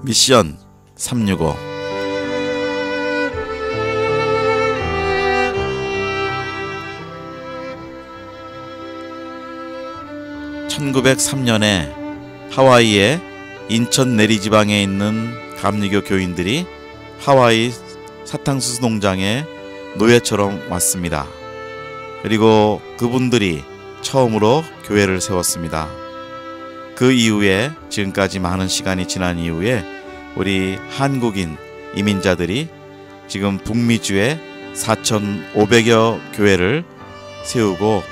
미션 365. 1903년에 하와이의 인천 내리지방에 있는 감리교 교인들이 하와이 사탕수수 농장에 노예처럼 왔습니다. 그리고 그분들이 처음으로 교회를 세웠습니다. 그 이후에 지금까지 많은 시간이 지난 이후에 우리 한국인 이민자들이 지금 북미주에 4,500여 교회를 세우고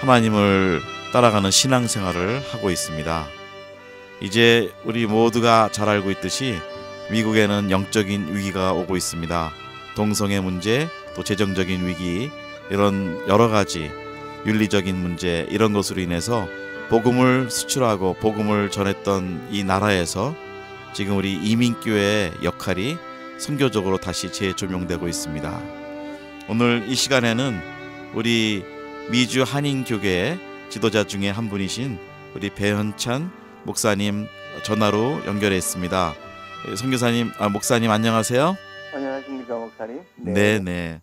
하나님을 따라가는 신앙생활을 하고 있습니다. 이제 우리 모두가 잘 알고 있듯이 미국에는 영적인 위기가 오고 있습니다. 동성애 문제, 또 재정적인 위기, 이런 여러 가지 윤리적인 문제, 이런 것으로 인해서 복음을 수출하고 복음을 전했던 이 나라에서 지금 우리 이민교회의 역할이 선교적으로 다시 재조명되고 있습니다. 오늘 이 시간에는 우리 미주 한인교회의 지도자 중에 한 분이신 우리 배현찬 목사님 전화로 연결해 있습니다. 선교사님, 목사님 안녕하세요. 안녕하십니까, 목사님. 네.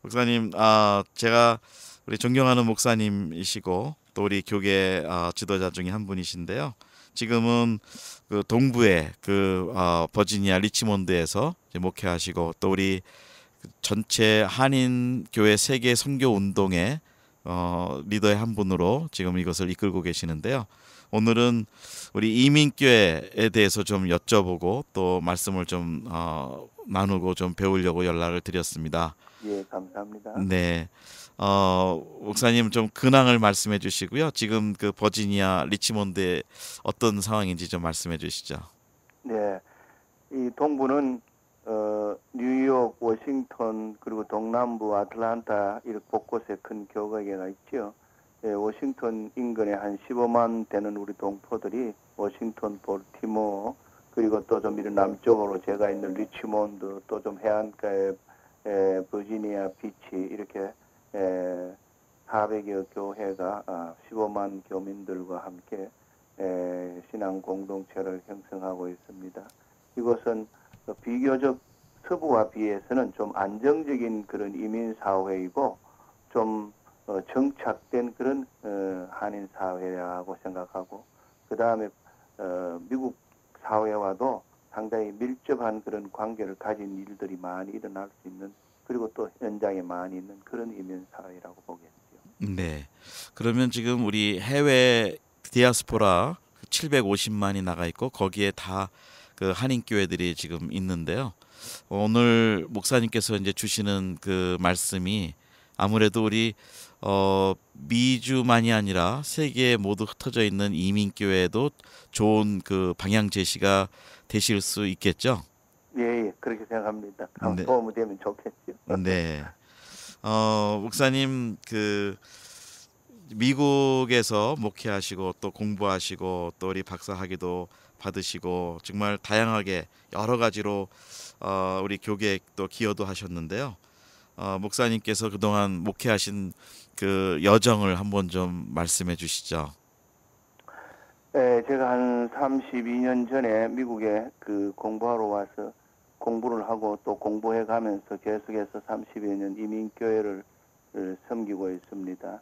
목사님, 제가 우리 존경하는 목사님이시고 또 우리 교계 지도자 중에 한 분이신데요. 지금은 그 동부의 버지니아 리치몬드에서 목회하시고 또 우리 전체 한인 교회 세계 선교 운동의 리더의 한 분으로 지금 이것을 이끌고 계시는데요. 오늘은 우리 이민교회에 대해서 좀 여쭤보고 또 말씀을 좀 나누고 좀 배우려고 연락을 드렸습니다. 예, 감사합니다. 네. 목사님 좀 근황을 말씀해 주시고요. 지금 그 버지니아 리치몬드에 어떤 상황인지 좀 말씀해 주시죠. 네. 이 동부는 뉴욕, 워싱턴, 그리고 동남부 아틀란타 이렇게 곳곳에 큰 교회가 있죠. 예, 워싱턴 인근에 한 15만 되는 우리 동포들이 워싱턴, 볼티모어, 그리고 또 좀 이런 남쪽으로 제가 있는 리치몬드, 또 좀 해안가에 버지니아 비치 이렇게 400여 교회가 15만 교민들과 함께 신앙 공동체를 형성하고 있습니다. 이것은 비교적 서부와 비해서는 좀 안정적인 그런 이민 사회이고 좀 정착된 그런 한인 사회라고 생각하고, 그 다음에 미국 사회와도 상당히 밀접한 그런 관계를 가진 일들이 많이 일어날 수 있는, 그리고 또 현장에 많이 있는 그런 이민 사회라고 보겠죠. 네. 그러면 지금 우리 해외 디아스포라 750만이 나가 있고 거기에 다 그 한인 교회들이 지금 있는데요. 오늘 목사님께서 이제 주시는 그 말씀이 아무래도 우리 미주만이 아니라 세계에 모두 흩어져 있는 이민 교회에도 좋은 그 방향 제시가 되실 수 있겠죠. 예, 그렇게 생각합니다. 네. 도움이 되면 좋겠죠. 네. 목사님 그 미국에서 목회하시고 또 공부하시고 또 우리 박사학위도 받으시고 정말 다양하게 여러 가지로 우리 교계에 또 기여도 하셨는데요. 목사님께서 그동안 목회하신 그 여정을 한번 좀 말씀해 주시죠. 네, 제가 한 32년 전에 미국에 공부하러 와서 공부를 하고 또 공부해 가면서 계속해서 30여 년 이민교회를 섬기고 있습니다.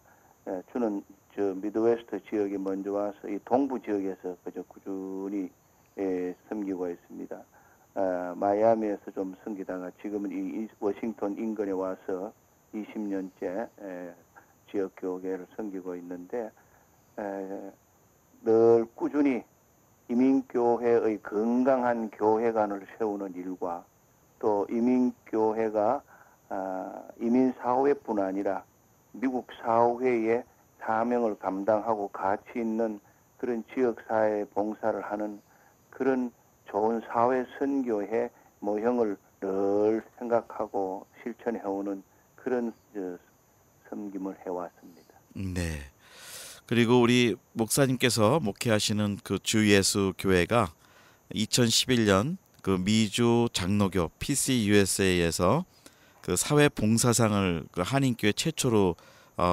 주는 저 미드웨스트 지역에 먼저 와서 이 동부 지역에서 그저 꾸준히 섬기고 있습니다. 마이애미에서 좀 섬기다가 지금은 이 워싱턴 인근에 와서 20년째 지역 교회를 섬기고 있는데, 늘 꾸준히 이민교회의 건강한 교회관을 세우는 일과 또 이민교회가 이민사회뿐 아니라 미국 사회의 사명을 감당하고 가치 있는 그런 지역사회 봉사를 하는 그런 좋은 사회 선교의 모형을 늘 생각하고 실천해오는 그런 섬김을 해왔습니다. 네. 그리고 우리 목사님께서 목회하시는 그 주 예수 교회가 2011년 그 미주 장로교 PCUSA에서 그 사회 봉사상을 그 한인교회 최초로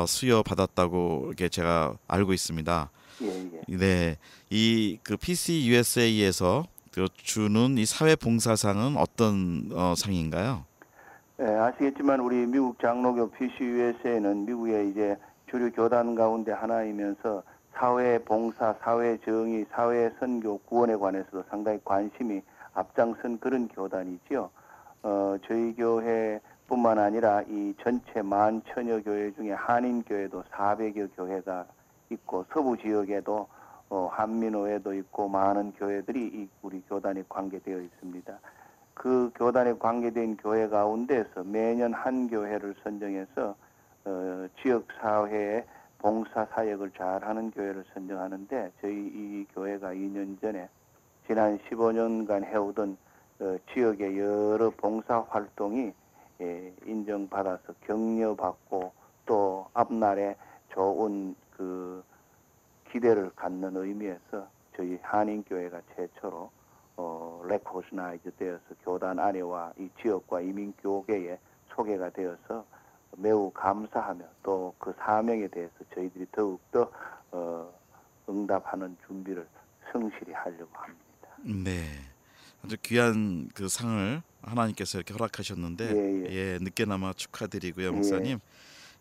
수여받았다고 이렇게 제가 알고 있습니다. 예. 네, 이 그 PCUSA에서 주는 이 사회봉사상은 어떤 상인가요? 예, 아시겠지만 우리 미국 장로교 PCUSA는 미국의 이제 주류 교단 가운데 하나이면서 사회 봉사, 사회 정의, 사회 선교, 구원에 관해서도 상당히 관심이 앞장선 그런 교단이지요. 저희 교회뿐만 아니라 이 전체 10,000여 교회 중에 한인 교회도 400여 교회가 있고 서부 지역에도 한민호에도 있고 많은 교회들이 이 우리 교단에 관계되어 있습니다. 그 교단에 관계된 교회 가운데서 매년 한 교회를 선정해서 지역 사회에 봉사 사역을 잘하는 교회를 선정하는데 저희 이 교회가 2년 전에 지난 15년간 해오던 지역의 여러 봉사 활동이 인정받아서 격려받고 또 앞날에 좋은 그 기대를 갖는 의미에서 저희 한인교회가 최초로 레코그나이즈 되어서 교단 안에와 이 지역과 이민교계에 소개가 되어서 매우 감사하며 또 그 사명에 대해서 저희들이 더욱더 응답하는 준비를 성실히 하려고 합니다. 네, 아주 귀한 그 상을 하나님께서 이렇게 허락하셨는데 예, 예, 늦게나마 축하드리고요, 예. 목사님.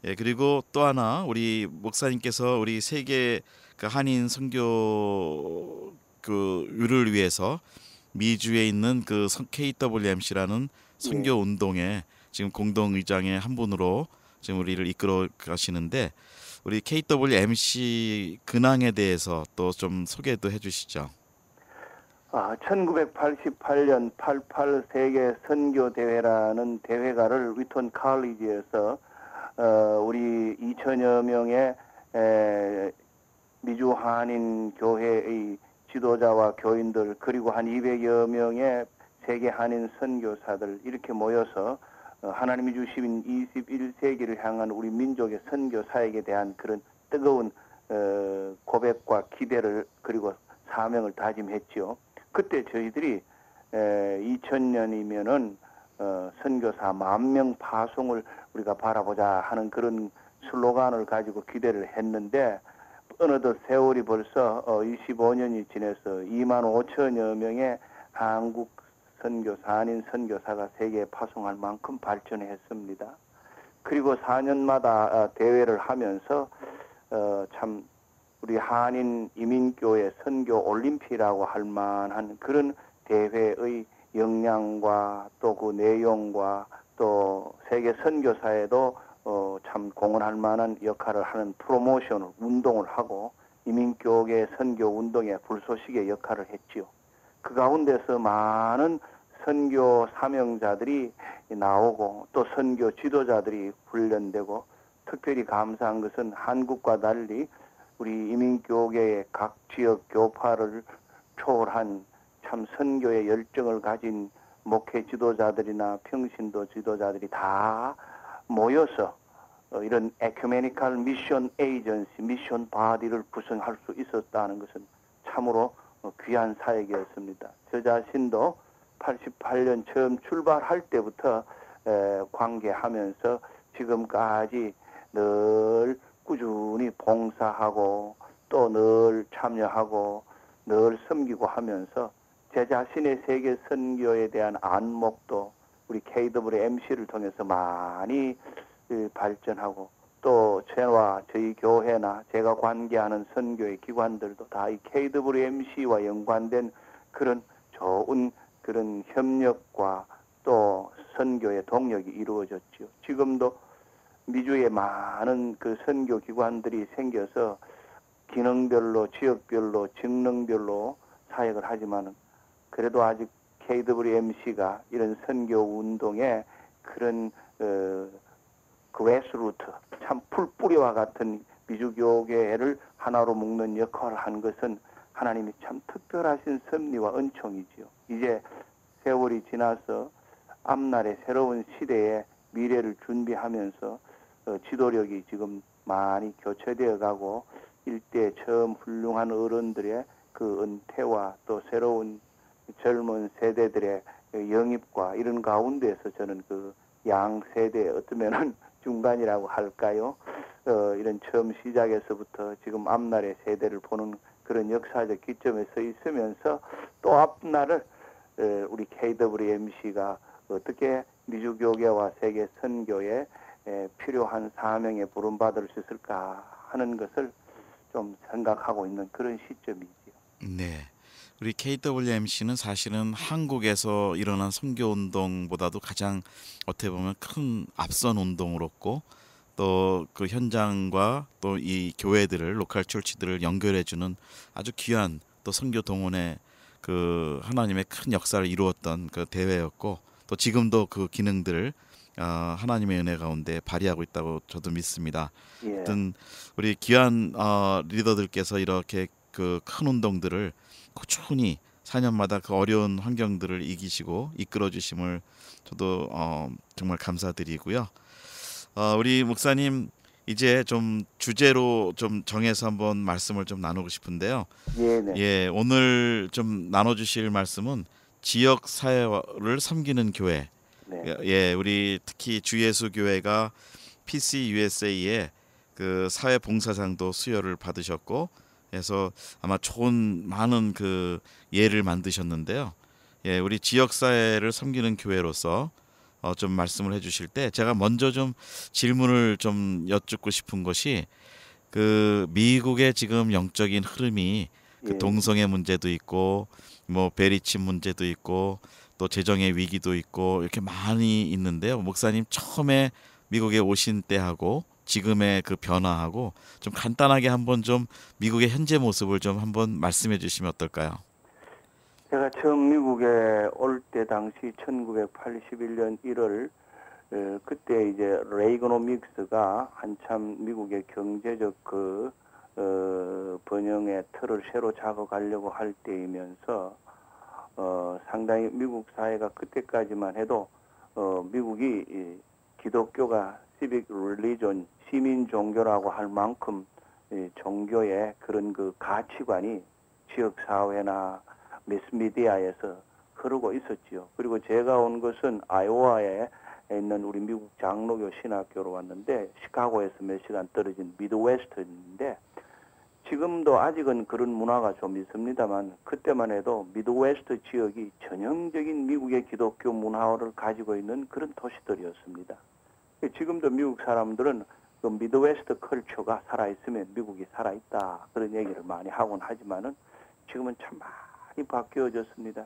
예, 그리고 또 하나 우리 목사님께서 우리 세계 그 한인 선교 그를 위해서 미주에 있는 그 KWMC라는 선교 예. 운동에 지금 공동 의장의 한 분으로 지금 우리를 이끌어 가시는데 우리 KWMC 근황에 대해서 또 좀 소개도 해주시죠. 1988년 88 세계 선교 대회라는 대회가를 위톤 칼리지에서 우리 2천여 명의 미주 한인 교회의 지도자와 교인들 그리고 한 200여 명의 세계 한인 선교사들 이렇게 모여서 하나님이 주신 21세기를 향한 우리 민족의 선교 사역에 대한 그런 뜨거운 고백과 기대를 그리고 사명을 다짐했지요. 그때 저희들이 2000년이면은 선교사 10,000명 파송을 우리가 바라보자 하는 그런 슬로건을 가지고 기대를 했는데 어느덧 세월이 벌써 25년이 지나서 25,000여 명의 한국 선교사, 한인 선교사가 세계에 파송할 만큼 발전했습니다. 그리고 4년마다 대회를 하면서 참 우리 한인 이민교회 선교 올림픽이라고 할 만한 그런 대회의 역량과 또 그 내용과 또 세계 선교사에도 참 공헌할 만한 역할을 하는 프로모션을 운동을 하고 이민교계 선교 운동의 불쏘시개 역할을 했지요. 그 가운데서 많은 선교 사명자들이 나오고 또 선교 지도자들이 훈련되고 특별히 감사한 것은 한국과 달리 우리 이민교계의 각 지역 교파를 초월한 참 선교의 열정을 가진 목회 지도자들이나 평신도 지도자들이 다 모여서 이런 에큐메니컬 미션 에이전시, 미션 바디를 구성할 수 있었다는 것은 참으로 귀한 사역이었습니다. 저 자신도 88년 처음 출발할 때부터 관계하면서 지금까지 늘 꾸준히 봉사하고 또 늘 참여하고 늘 섬기고 하면서 제 자신의 세계 선교에 대한 안목도 우리 KWMC를 통해서 많이 발전하고 또 저와 저희 교회나 제가 관계하는 선교의 기관들도 다 이 KWMC와 연관된 그런 좋은 그런 협력과 또 선교의 동력이 이루어졌죠. 지금도 미주에 많은 그 선교 기관들이 생겨서 기능별로 지역별로 직능별로 사역을 하지만 그래도 아직 KWMC가 이런 선교 운동에 그런 그레스루트 참 풀뿌리와 같은 미주교계를 하나로 묶는 역할을 한 것은 하나님이 참 특별하신 섭리와 은총이지요. 이제 세월이 지나서 앞날의 새로운 시대의 미래를 준비하면서 지도력이 지금 많이 교체되어 가고 일대 처음 훌륭한 어른들의 그 은퇴와 또 새로운 젊은 세대들의 영입과 이런 가운데서 저는 그 양세대 어쩌면은 중간이라고 할까요? 이런 처음 시작에서부터 지금 앞날의 세대를 보는 그런 역사적 기점에 서 있으면서 또 앞날을 우리 KWMC가 어떻게 미주교계와 세계 선교에 필요한 사명에 부름받을 수 있을까 하는 것을 좀 생각하고 있는 그런 시점이지요. 네. 우리 KWMC는 사실은 한국에서 일어난 선교 운동보다도 가장 어떻게 보면 큰 앞선 운동으로고 또 그 현장과 또 이 교회들을 로컬 철치들을 연결해주는 아주 귀한 또 선교 동원의 그 하나님의 큰 역사를 이루었던 그 대회였고 또 지금도 그 기능들을 하나님의 은혜 가운데 발휘하고 있다고 저도 믿습니다. 예, 어떤 우리 귀한 리더들께서 이렇게 그 큰 운동들을 꾸준히 4년마다 그 어려운 환경들을 이기시고 이끌어 주심을 저도 정말 감사드리고요. 우리 목사님 이제 좀 주제로 좀 정해서 한번 말씀을 좀 나누고 싶은데요. 예, 네, 예, 오늘 좀 나눠 주실 말씀은 지역 사회를 섬기는 교회. 네, 예, 우리 특히 주예수 교회가 PCUSA의 그 사회 봉사장도 수여를 받으셨고 그래서 아마 좋은 많은 그 예를 만드셨는데요. 예, 우리 지역 사회를 섬기는 교회로서 좀 말씀을 해주실 때 제가 먼저 좀 질문을 좀 여쭙고 싶은 것이 그 미국의 지금 영적인 흐름이 그 예, 동성애 문제도 있고 뭐 베리침 문제도 있고 또 재정의 위기도 있고 이렇게 많이 있는데요. 목사님 처음에 미국에 오신 때하고 지금의 그 변화하고 좀 간단하게 한번 좀 미국의 현재 모습을 좀 한번 말씀해 주시면 어떨까요? 제가 처음 미국에 올 때 당시 1981년 1월 그때 이제 레이거노믹스가 한참 미국의 경제적 번영의 틀을 새로 잡아가려고 할 때이면서 상당히 미국 사회가 그때까지만 해도 미국이 기독교가 시빅 릴리전 시민 종교라고 할 만큼 종교의 그런 그 가치관이 지역 사회나 매스미디어에서 흐르고 있었지요. 그리고 제가 온 것은 아이오와에 있는 우리 미국 장로교 신학교로 왔는데 시카고에서 몇 시간 떨어진 미드웨스트인데 지금도 아직은 그런 문화가 좀 있습니다만 그때만 해도 미드웨스트 지역이 전형적인 미국의 기독교 문화를 가지고 있는 그런 도시들이었습니다. 지금도 미국 사람들은 그 미드웨스트 컬처가 살아있으면 미국이 살아있다 그런 얘기를 많이 하곤 하지만은 지금은 참 많이 바뀌어졌습니다.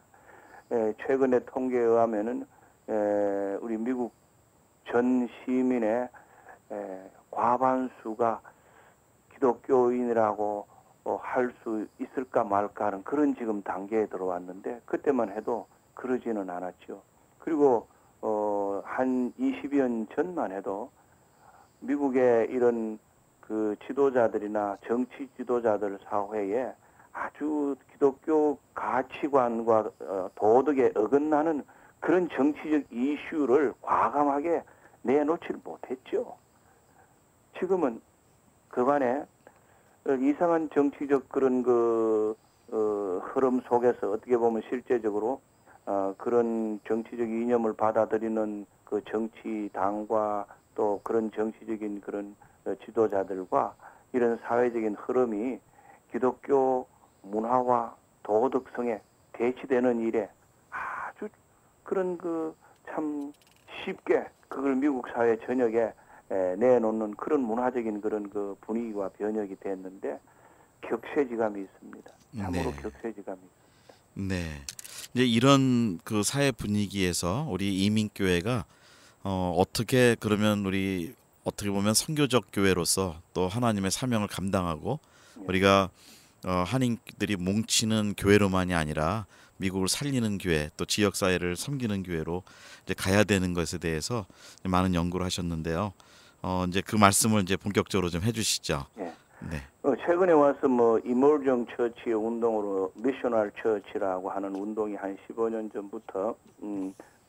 최근에 통계에 의하면은 우리 미국 전 시민의 과반수가 기독교인이라고 할 수 있을까 말까 하는 그런 지금 단계에 들어왔는데 그때만 해도 그러지는 않았죠. 그리고 한 20여 년 전만 해도 미국의 이런 그 지도자들이나 정치 지도자들 사회에 아주 기독교 가치관과 도덕에 어긋나는 그런 정치적 이슈를 과감하게 내놓질 못했죠. 지금은 그간에 이상한 정치적 그런 흐름 속에서 어떻게 보면 실제적으로 그런 정치적 이념을 받아들이는 그 정치당과 또 그런 정치적인 그런 지도자들과 이런 사회적인 흐름이 기독교 문화와 도덕성에 대치되는 일에 아주 그런 참 쉽게 그걸 미국 사회 전역에 내놓는 그런 문화적인 그런 분위기와 변혁이 됐는데 격세지감이 있습니다. 참으로 네. 격세지감이 있습니다. 네. 이제 이런 그 사회 분위기에서 우리 이민교회가 어떻게 그러면 우리 어떻게 보면 선교적 교회로서 또 하나님의 사명을 감당하고 우리가 한인들이 뭉치는 교회로만이 아니라 미국을 살리는 교회 또 지역 사회를 섬기는 교회로 이제 가야 되는 것에 대해서 많은 연구를 하셨는데요. 이제 그 말씀을 이제 본격적으로 좀 해주시죠. 예. 네. 최근에 와서 이머징 처치의 운동으로 미셔널 처치라고 하는 운동이 한 15년 전부터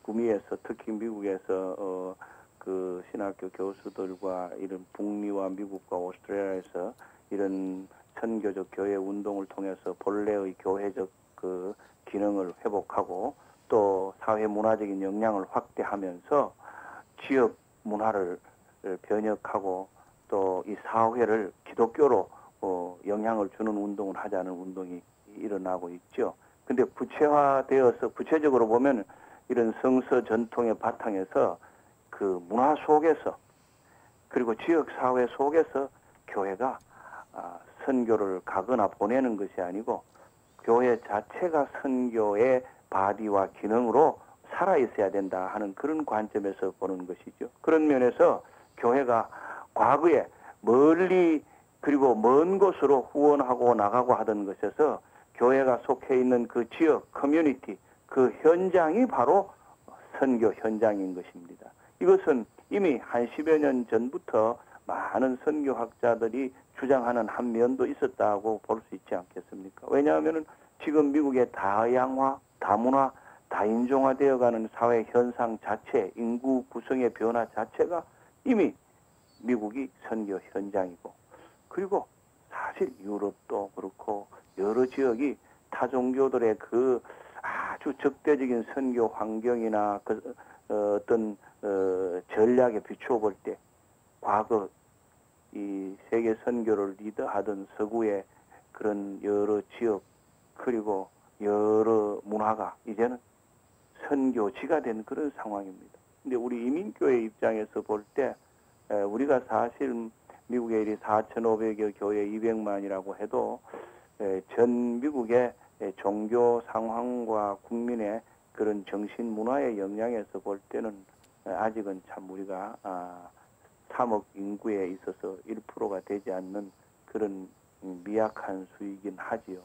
구미에서 특히 미국에서 그 신학교 교수들과 이런 북미와 미국과 오스트레일리아에서 이런 선교적 교회 운동을 통해서 본래의 교회적 그 기능을 회복하고 또 사회 문화적인 역량을 확대하면서 지역 문화를 변혁하고 또 이 사회를 기독교로 영향을 주는 운동을 하자는 운동이 일어나고 있죠. 근데 구체화되어서 구체적으로 보면 이런 성서 전통의 바탕에서 그 문화 속에서 그리고 지역 사회 속에서 교회가 선교를 가거나 보내는 것이 아니고 교회 자체가 선교의 바디와 기능으로 살아 있어야 된다 하는 그런 관점에서 보는 것이죠. 그런 면에서 교회가 과거에 멀리 그리고 먼 곳으로 후원하고 나가고 하던 것에서 교회가 속해 있는 그 지역 커뮤니티 그 현장이 바로 선교 현장인 것입니다. 이것은 이미 한 10여 년 전부터 많은 선교학자들이 주장하는 한 면도 있었다고 볼 수 있지 않겠습니까? 왜냐하면 지금 미국의 다양화, 다문화, 다인종화되어가는 사회 현상 자체, 인구 구성의 변화 자체가 이미 미국이 선교 현장이고, 그리고 사실 유럽도 그렇고 여러 지역이 타종교들의 그 아주 적대적인 선교 환경이나 어떤 전략에 비추어 볼 때 과거 이 세계 선교를 리드하던 서구의 그런 여러 지역 그리고 여러 문화가 이제는 선교지가 된 그런 상황입니다. 근데 우리 이민교회 입장에서 볼 때 우리가 사실 미국에 이리 4,500여 교회 200만이라고 해도 전 미국의 종교 상황과 국민의 그런 정신 문화의 영향에서 볼 때는 아직은 참 우리가 3억 인구에 있어서 1%가 되지 않는 그런 미약한 수이긴 하지요.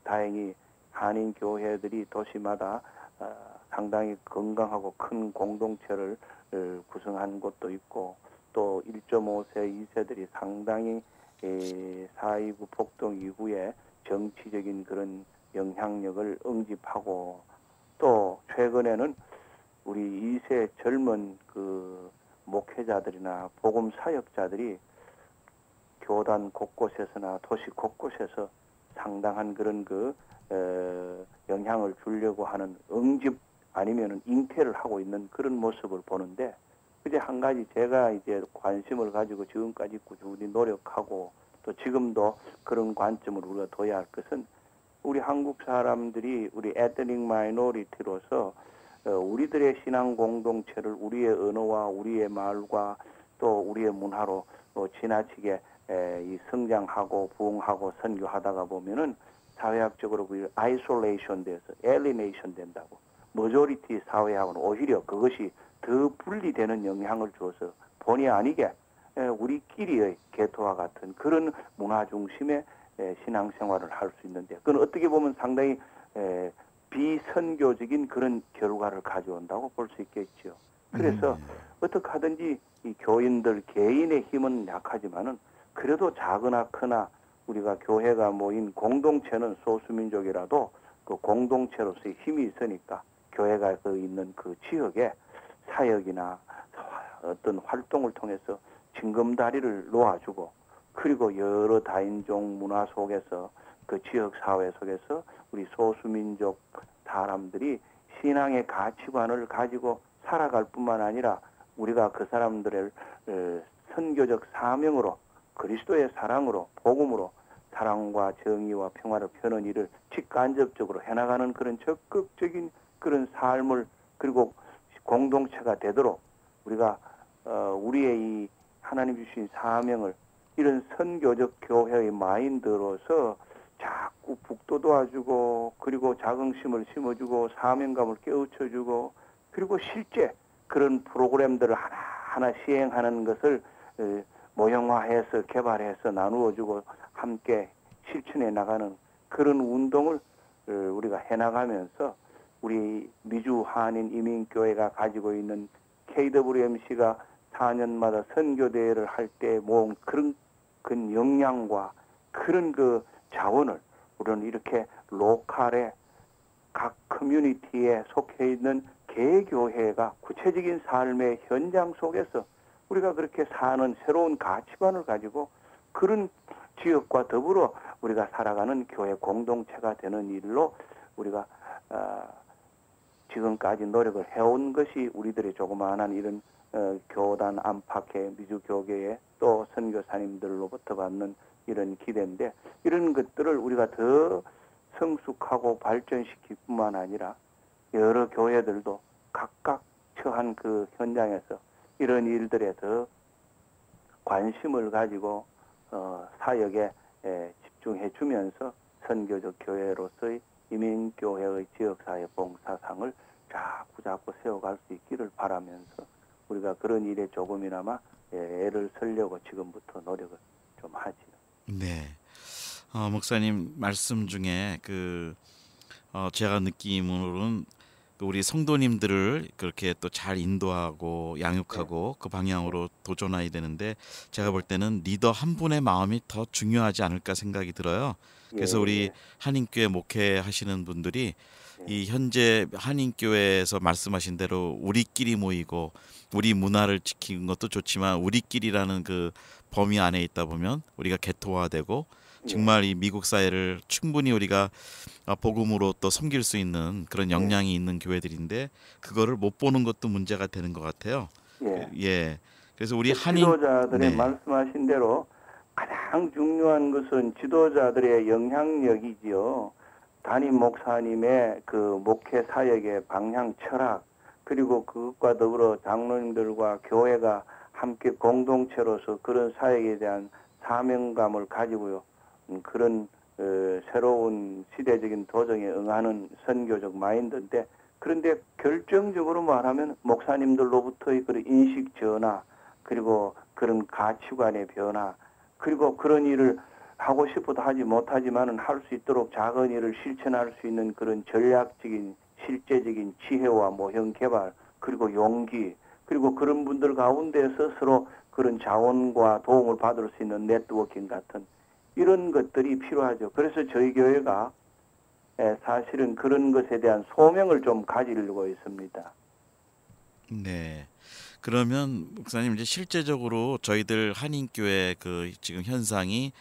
다행히 한인 교회들이 도시마다 상당히 건강하고 큰 공동체를 구성한 곳도 있고 또 1.5세, 2세들이 상당히 4.29 폭동 이후에 정치적인 그런 영향력을 응집하고 또 최근에는 우리 2세 젊은 그 목회자들이나 복음 사역자들이 교단 곳곳에서나 도시 곳곳에서 상당한 그런 영향을 주려고 하는 응집 아니면은 잉태를 하고 있는 그런 모습을 보는데 이제 한 가지 제가 이제 관심을 가지고 지금까지 꾸준히 노력하고 또 지금도 그런 관점을 우리가 둬야 할 것은 우리 한국 사람들이 우리 에트닉 마이너리티로서 우리들의 신앙 공동체를 우리의 언어와 우리의 말과 또 우리의 문화로 지나치게 이 성장하고 부흥하고 선교하다가 보면은 사회학적으로 그 아이솔레이션 돼서 엘리네이션 된다고 머조리티 사회하고는 오히려 그것이 더 분리되는 영향을 줘서 본의 아니게 우리끼리의 개토와 같은 그런 문화 중심의 신앙생활을 할 수 있는데 그건 어떻게 보면 상당히 비선교적인 그런 결과를 가져온다고 볼 수 있겠죠. 그래서 어떻게 하든지 이 교인들 개인의 힘은 약하지만은 그래도 작으나 크나 우리가 교회가 모인 공동체는 소수민족이라도 그 공동체로서의 힘이 있으니까 교회가 그 있는 그 지역에 사역이나 어떤 활동을 통해서 징검다리를 놓아주고 그리고 여러 다인종 문화 속에서 그 지역 사회 속에서 우리 소수민족 사람들이 신앙의 가치관을 가지고 살아갈 뿐만 아니라 우리가 그 사람들을 선교적 사명으로 그리스도의 사랑으로 복음으로 사랑과 정의와 평화를 펴는 일을 직간접적으로 해나가는 그런 적극적인 그런 삶을 그리고 공동체가 되도록 우리가 우리의 이 하나님 주신 사명을 이런 선교적 교회의 마인드로서 자꾸 북도 도와주고 그리고 자긍심을 심어주고 사명감을 깨우쳐주고 그리고 실제 그런 프로그램들을 하나하나 시행하는 것을 모형화해서 개발해서 나누어주고 함께 실천해 나가는 그런 운동을 우리가 해나가면서 우리 미주 한인 이민교회가 가지고 있는 KWMC가 4년마다 선교대회를 할 때 모은 그런 그 역량과 그런 그 자원을 우리는 이렇게 로컬의 각 커뮤니티에 속해 있는 개교회가 구체적인 삶의 현장 속에서 우리가 그렇게 사는 새로운 가치관을 가지고 그런 지역과 더불어 우리가 살아가는 교회 공동체가 되는 일로 우리가 지금까지 노력을 해온 것이 우리들의 조그마한 이런 교단 안팎의 미주교계의 또 선교사님들로부터 받는 이런 기대인데 이런 것들을 우리가 더 성숙하고 발전시킬 뿐만 아니라 여러 교회들도 각각 처한 그 현장에서 이런 일들에 더 관심을 가지고 사역에 집중해 주면서 선교적 교회로서의 이민교회의 지역사회 봉사상을 자꾸 세워갈 수 있기를 바라면서 우리가 그런 일에 조금이나마 애를 쓰려고 지금부터 노력을 좀 하지요. 네. 목사님 말씀 중에 제가 느낌으로는 우리 성도님들을 그렇게 또 잘 인도하고 양육하고 그 방향으로 도전해야 되는데 제가 볼 때는 리더 한 분의 마음이 더 중요하지 않을까 생각이 들어요. 그래서 우리 한인교회 목회하시는 분들이 이 현재 한인교회에서 말씀하신 대로 우리끼리 모이고 우리 문화를 지키는 것도 좋지만 우리끼리라는 그 범위 안에 있다 보면 우리가 개토화되고 정말 이 미국 사회를 충분히 우리가 복음으로 또 섬길 수 있는 그런 역량이 있는 교회들인데 그거를 못 보는 것도 문제가 되는 것 같아요. 예. 그래서 우리 한인 지도자들의 말씀하신 대로 가장 중요한 것은 지도자들의 영향력이지요. 담임 목사님의 그 목회 사역의 방향 철학 그리고 그것과 더불어 장로님들과 교회가 함께 공동체로서 그런 사역에 대한 사명감을 가지고요. 그런 새로운 시대적인 도전에 응하는 선교적 마인드인데 그런데 결정적으로 말하면 목사님들로부터의 그런 인식 전화 그리고 그런 가치관의 변화 그리고 그런 일을 하고 싶어도 하지 못하지만은 할 수 있도록 작은 일을 실천할 수 있는 그런 전략적인 실제적인 지혜와 모형 개발 그리고 용기 그리고 그런 분들 가운데서 서로 그런 자원과 도움을 받을 수 있는 네트워킹 같은 이런 것들이 필요하죠. 그래서 저희 교회가 사실은 그런 것에 대한 소명을 좀 가지려고 있습니다. 네. 그러면 목사님 이제 실제적으로 저희들 한인교회 그 지금 현상이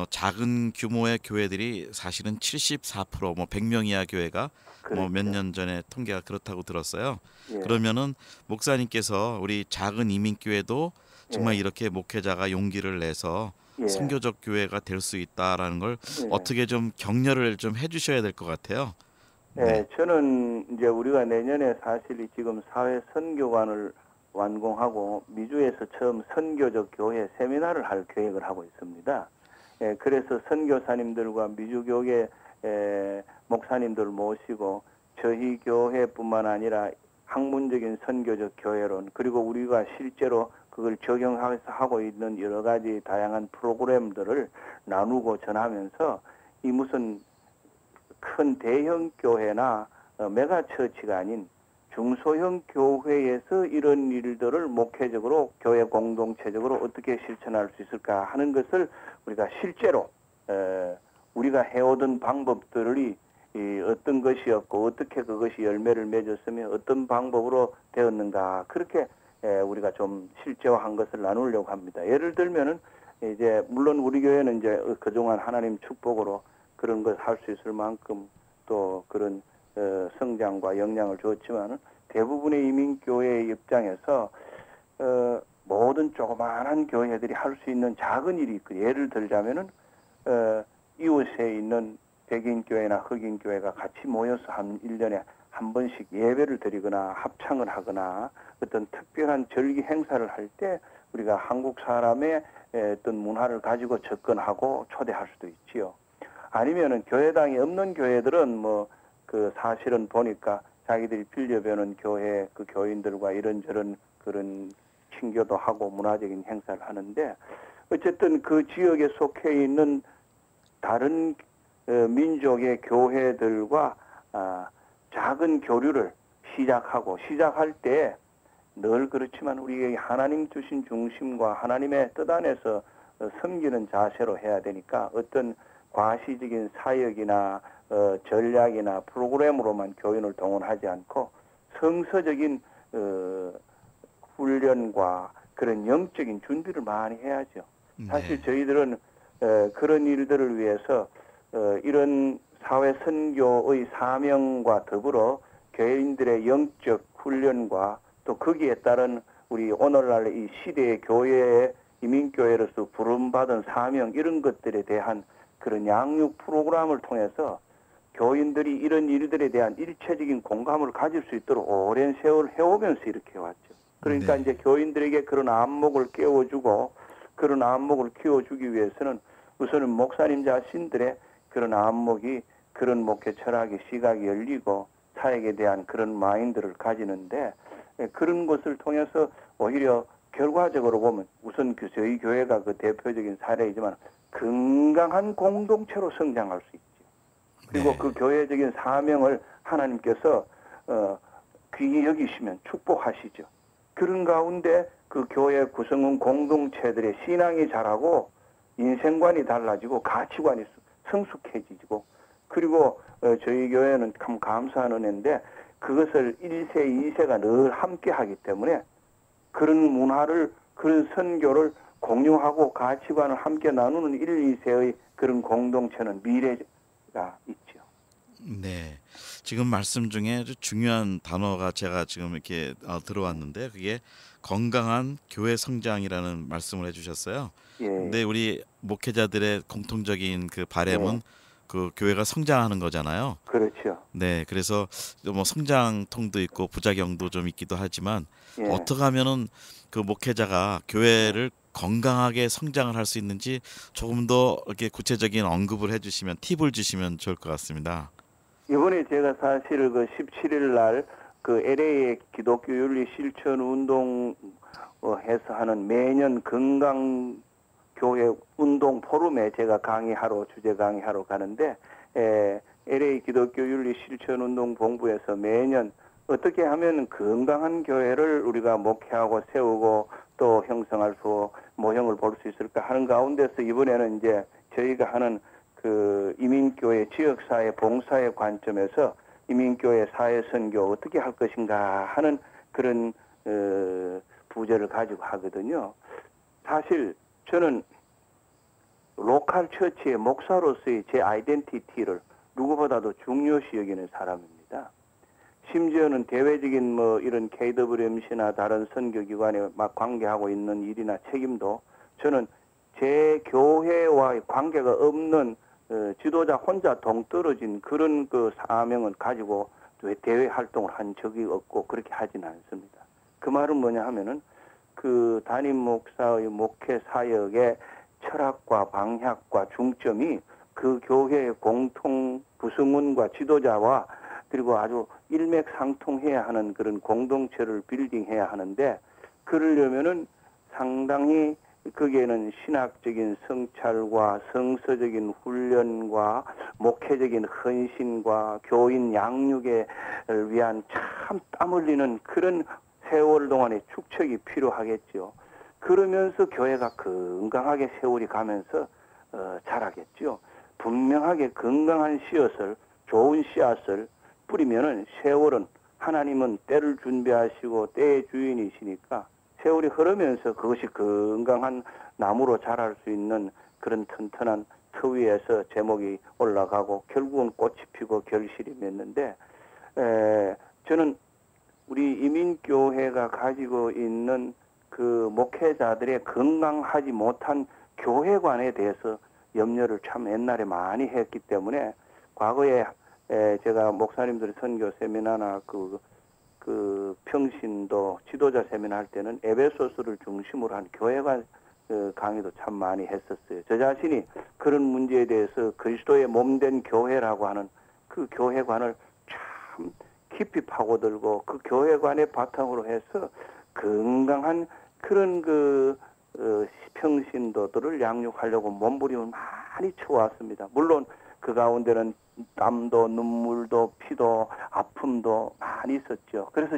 작은 규모의 교회들이 사실은 74% 뭐 100명 이하 교회가 뭐 몇 년 전에 통계가 그렇다고 들었어요. 그러면은 목사님께서 우리 작은 이민교회도 정말 이렇게 목회자가 용기를 내서 선교적 교회가 될 수 있다라는 걸 어떻게 좀 격려를 좀 해주셔야 될 것 같아요. 저는 이제 우리가 내년에 사실 지금 사회 선교관을 완공하고 미주에서 처음 선교적 교회 세미나를 할 계획을 하고 있습니다. 그래서 선교사님들과 미주교회 목사님들 모시고 저희 교회뿐만 아니라 학문적인 선교적 교회론 그리고 우리가 실제로 그걸 적용해서 하고 있는 여러 가지 다양한 프로그램들을 나누고 전하면서 이 무슨 큰 대형 교회나 메가처치가 아닌 중소형 교회에서 이런 일들을 목회적으로 교회 공동체적으로 어떻게 실천할 수 있을까 하는 것을 우리가 실제로 우리가 해오던 방법들이 어떤 것이었고 어떻게 그것이 열매를 맺었으며 어떤 방법으로 되었는가 그렇게 우리가 좀 실제화한 것을 나누려고 합니다. 예를 들면은 이제 물론 우리 교회는 이제 그동안 하나님 축복으로 그런 것 할 수 있을 만큼 또 그런 성장과 역량을 주었지만은 대부분의 이민교회의 입장에서 모든 조그마한 교회들이 할 수 있는 작은 일이 있고 예를 들자면은 이웃에 있는 백인교회나 흑인교회가 같이 모여서 한 1년에 한 번씩 예배를 드리거나 합창을 하거나 어떤 특별한 절기 행사를 할 때 우리가 한국 사람의 어떤 문화를 가지고 접근하고 초대할 수도 있지요. 아니면은 교회당이 없는 교회들은 뭐 그 사실은 보니까 자기들이 빌려배우는 교회 그 교인들과 이런저런 그런 친교도 하고 문화적인 행사를 하는데 어쨌든 그 지역에 속해 있는 다른 민족의 교회들과 작은 교류를 시작할 때 늘 그렇지만 우리에게 하나님 주신 중심과 하나님의 뜻 안에서 섬기는 자세로 해야 되니까 어떤 과시적인 사역이나 전략이나 프로그램으로만 교인을 동원하지 않고 성서적인 훈련과 그런 영적인 준비를 많이 해야죠. 사실 저희들은 그런 일들을 위해서 이런 사회 선교의 사명과 더불어 교인들의 영적 훈련과 또 거기에 따른 우리 오늘날 이 시대의 교회의 이민교회로서 부름받은 사명 이런 것들에 대한 그런 양육 프로그램을 통해서 교인들이 이런 일들에 대한 일체적인 공감을 가질 수 있도록 오랜 세월 해오면서 이렇게 왔죠. 그러니까 네. 이제 교인들에게 그런 안목을 깨워주고 그런 안목을 키워주기 위해서는 우선은 목사님 자신들의 그런 안목이 그런 목회 철학의 시각이 열리고 사역에 대한 그런 마인드를 가지는데 그런 것을 통해서 오히려 결과적으로 보면 우선 저희 교회가 그 대표적인 사례이지만 건강한 공동체로 성장할 수 있죠. 그리고 네. 그 교회적인 사명을 하나님께서 귀히 여기시면 축복하시죠. 그런 가운데 그 교회 구성원 공동체들의 신앙이 자라고 인생관이 달라지고 가치관이 성숙해지고 그리고 저희 교회는 참 감사한 은혜인데 그것을 1세, 2세가 늘 함께 하기 때문에 그런 문화를 그런 선교를 공유하고 가치관을 함께 나누는 1, 2세의 그런 공동체는 미래가 있죠. 네. 지금 말씀 중에 아주 중요한 단어가 제가 지금 이렇게 들어왔는데 그게 건강한 교회 성장이라는 말씀을 해주셨어요. 예, 근데 우리 목회자들의 공통적인 그 바램은 네. 그 교회가 성장하는 거잖아요. 그렇죠. 네, 그래서 뭐 성장통도 있고 부작용도 좀 있기도 하지만 예, 어떻게 하면은 그 목회자가 교회를 건강하게 성장을 할 수 있는지 조금 더 이렇게 구체적인 언급을 해주시면 팁을 주시면 좋을 것 같습니다. 이번에 제가 사실 그 17일 날 그 LA의 기독교 윤리 실천 운동 해서 하는 매년 건강 교회 운동 포럼에 제가 강의하러 주제 강의하러 가는데 LA 기독교 윤리 실천 운동 본부에서 매년 어떻게 하면 건강한 교회를 우리가 목회하고 세우고 또 형성할 수 모형을 볼 수 있을까 하는 가운데서 이번에는 이제 저희가 하는 그 이민교회 지역사회 봉사의 관점에서 이민교회 사회선교 어떻게 할 것인가 하는 그런 부제를 가지고 하거든요. 사실 저는 로컬 처치의 목사로서의 제 아이덴티티를 누구보다도 중요시 여기는 사람입니다. 심지어는 대외적인 뭐 이런 KWMC나 다른 선교기관에 막 관계하고 있는 일이나 책임도 저는 제 교회와의 관계가 없는 지도자 혼자 동떨어진 그런 그 사명을 가지고 대외 활동을 한 적이 없고 그렇게 하지는 않습니다. 그 말은 뭐냐 하면은 그 담임 목사의 목회 사역의 철학과 방향과 중점이 그 교회의 공통 구성원과 지도자와 그리고 아주 일맥상통해야 하는 그런 공동체를 빌딩해야 하는데 그러려면은 상당히 거기에는 신학적인 성찰과 성서적인 훈련과 목회적인 헌신과 교인 양육에 위한 참 땀 흘리는 그런 세월 동안의 축적이 필요하겠죠. 그러면서 교회가 건강하게 세월이 가면서 자라겠죠. 분명하게 건강한 씨앗을 좋은 씨앗을 뿌리면은 세월은 하나님은 때를 준비하시고 때의 주인이시니까 세월이 흐르면서 그것이 건강한 나무로 자랄 수 있는 그런 튼튼한 터 위에서 제목이 올라가고 결국은 꽃이 피고 결실이 맺는데 저는 우리 이민교회가 가지고 있는 그 목회자들의 건강하지 못한 교회관에 대해서 염려를 참 옛날에 많이 했기 때문에 과거에 제가 목사님들의 선교 세미나나 그 평신도 지도자 세미나 할 때는 에베소서를 중심으로 한 교회관 강의도 참 많이 했었어요. 저 자신이 그런 문제에 대해서 그리스도의 몸된 교회라고 하는 그 교회관을 참 깊이 파고들고 그 교회관의 바탕으로 해서 건강한 그런 평신도들을 양육하려고 몸부림을 많이 쳐왔습니다. 물론 그 가운데는 땀도 눈물도 피도 아픔도 많이 있었죠. 그래서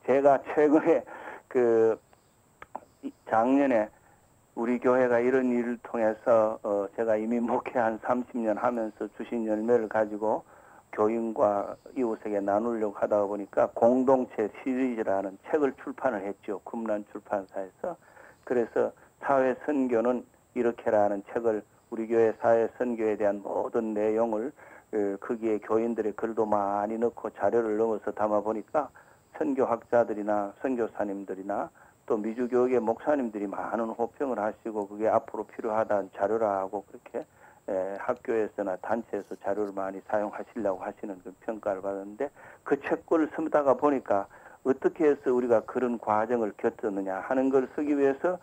제가 최근에 작년에 우리 교회가 이런 일을 통해서 제가 이미 목회 한 30년 하면서 주신 열매를 가지고 교인과 이웃에게 나누려고 하다 보니까 공동체 시리즈라는 책을 출판을 했죠. 쿰란 출판사에서. 그래서 사회 선교는 이렇게라는 책을 우리 교회 사회 선교에 대한 모든 내용을 거기에 교인들의 글도 많이 넣고 자료를 넣어서 담아 보니까 선교학자들이나 선교사님들이나 또 미주교계 목사님들이 많은 호평을 하시고 그게 앞으로 필요하다는 자료라고 그렇게 학교에서나 단체에서 자료를 많이 사용하시려고 하시는 그 평가를 받았는데 그 책을 쓰다가 보니까 어떻게 해서 우리가 그런 과정을 겪었느냐 하는 걸 쓰기 위해서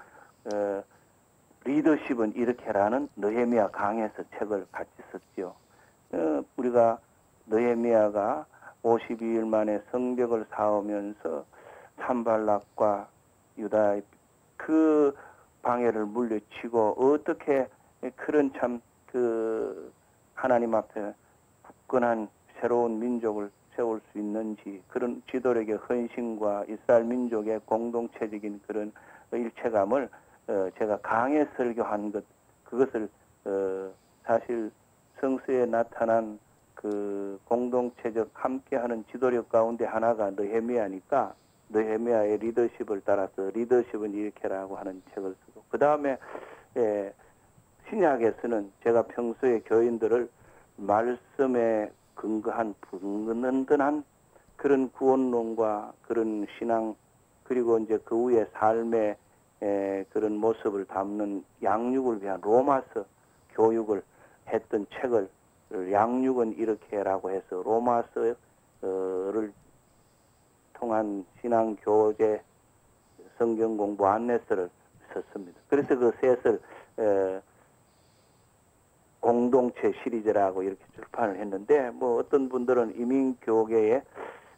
리더십은 이렇게라는 느헤미야 강에서 책을 같이 썼죠. 우리가 느헤미야가 52일 만에 성벽을 쌓으면서 산발락과 유다의 그 방해를 물리치고 어떻게 그런 참 그 하나님 앞에 굳건한 새로운 민족을 세울 수 있는지 그런 지도력의 헌신과 이스라엘 민족의 공동체적인 그런 일체감을 제가 강에 설교한 그것을 사실 성서에 나타난 그 공동체적 함께하는 지도력 가운데 하나가 느헤미야니까 느헤미야의 리더십을 따라서 리더십은 이렇게라고 하는 책을 쓰고 그 다음에 신약에서는 제가 평소에 교인들을 말씀에 근거한 든든한 그런 구원론과 그런 신앙 그리고 이제 그 후에 삶의 그런 모습을 담는 양육을 위한 로마서 교육을 했던 책을 양육은 이렇게라고 해서 로마서를 통한 신앙 교재 성경 공부 안내서를 썼습니다. 그래서 그 셋을 공동체 시리즈라고 이렇게 출판을 했는데 뭐 어떤 분들은 이민교계의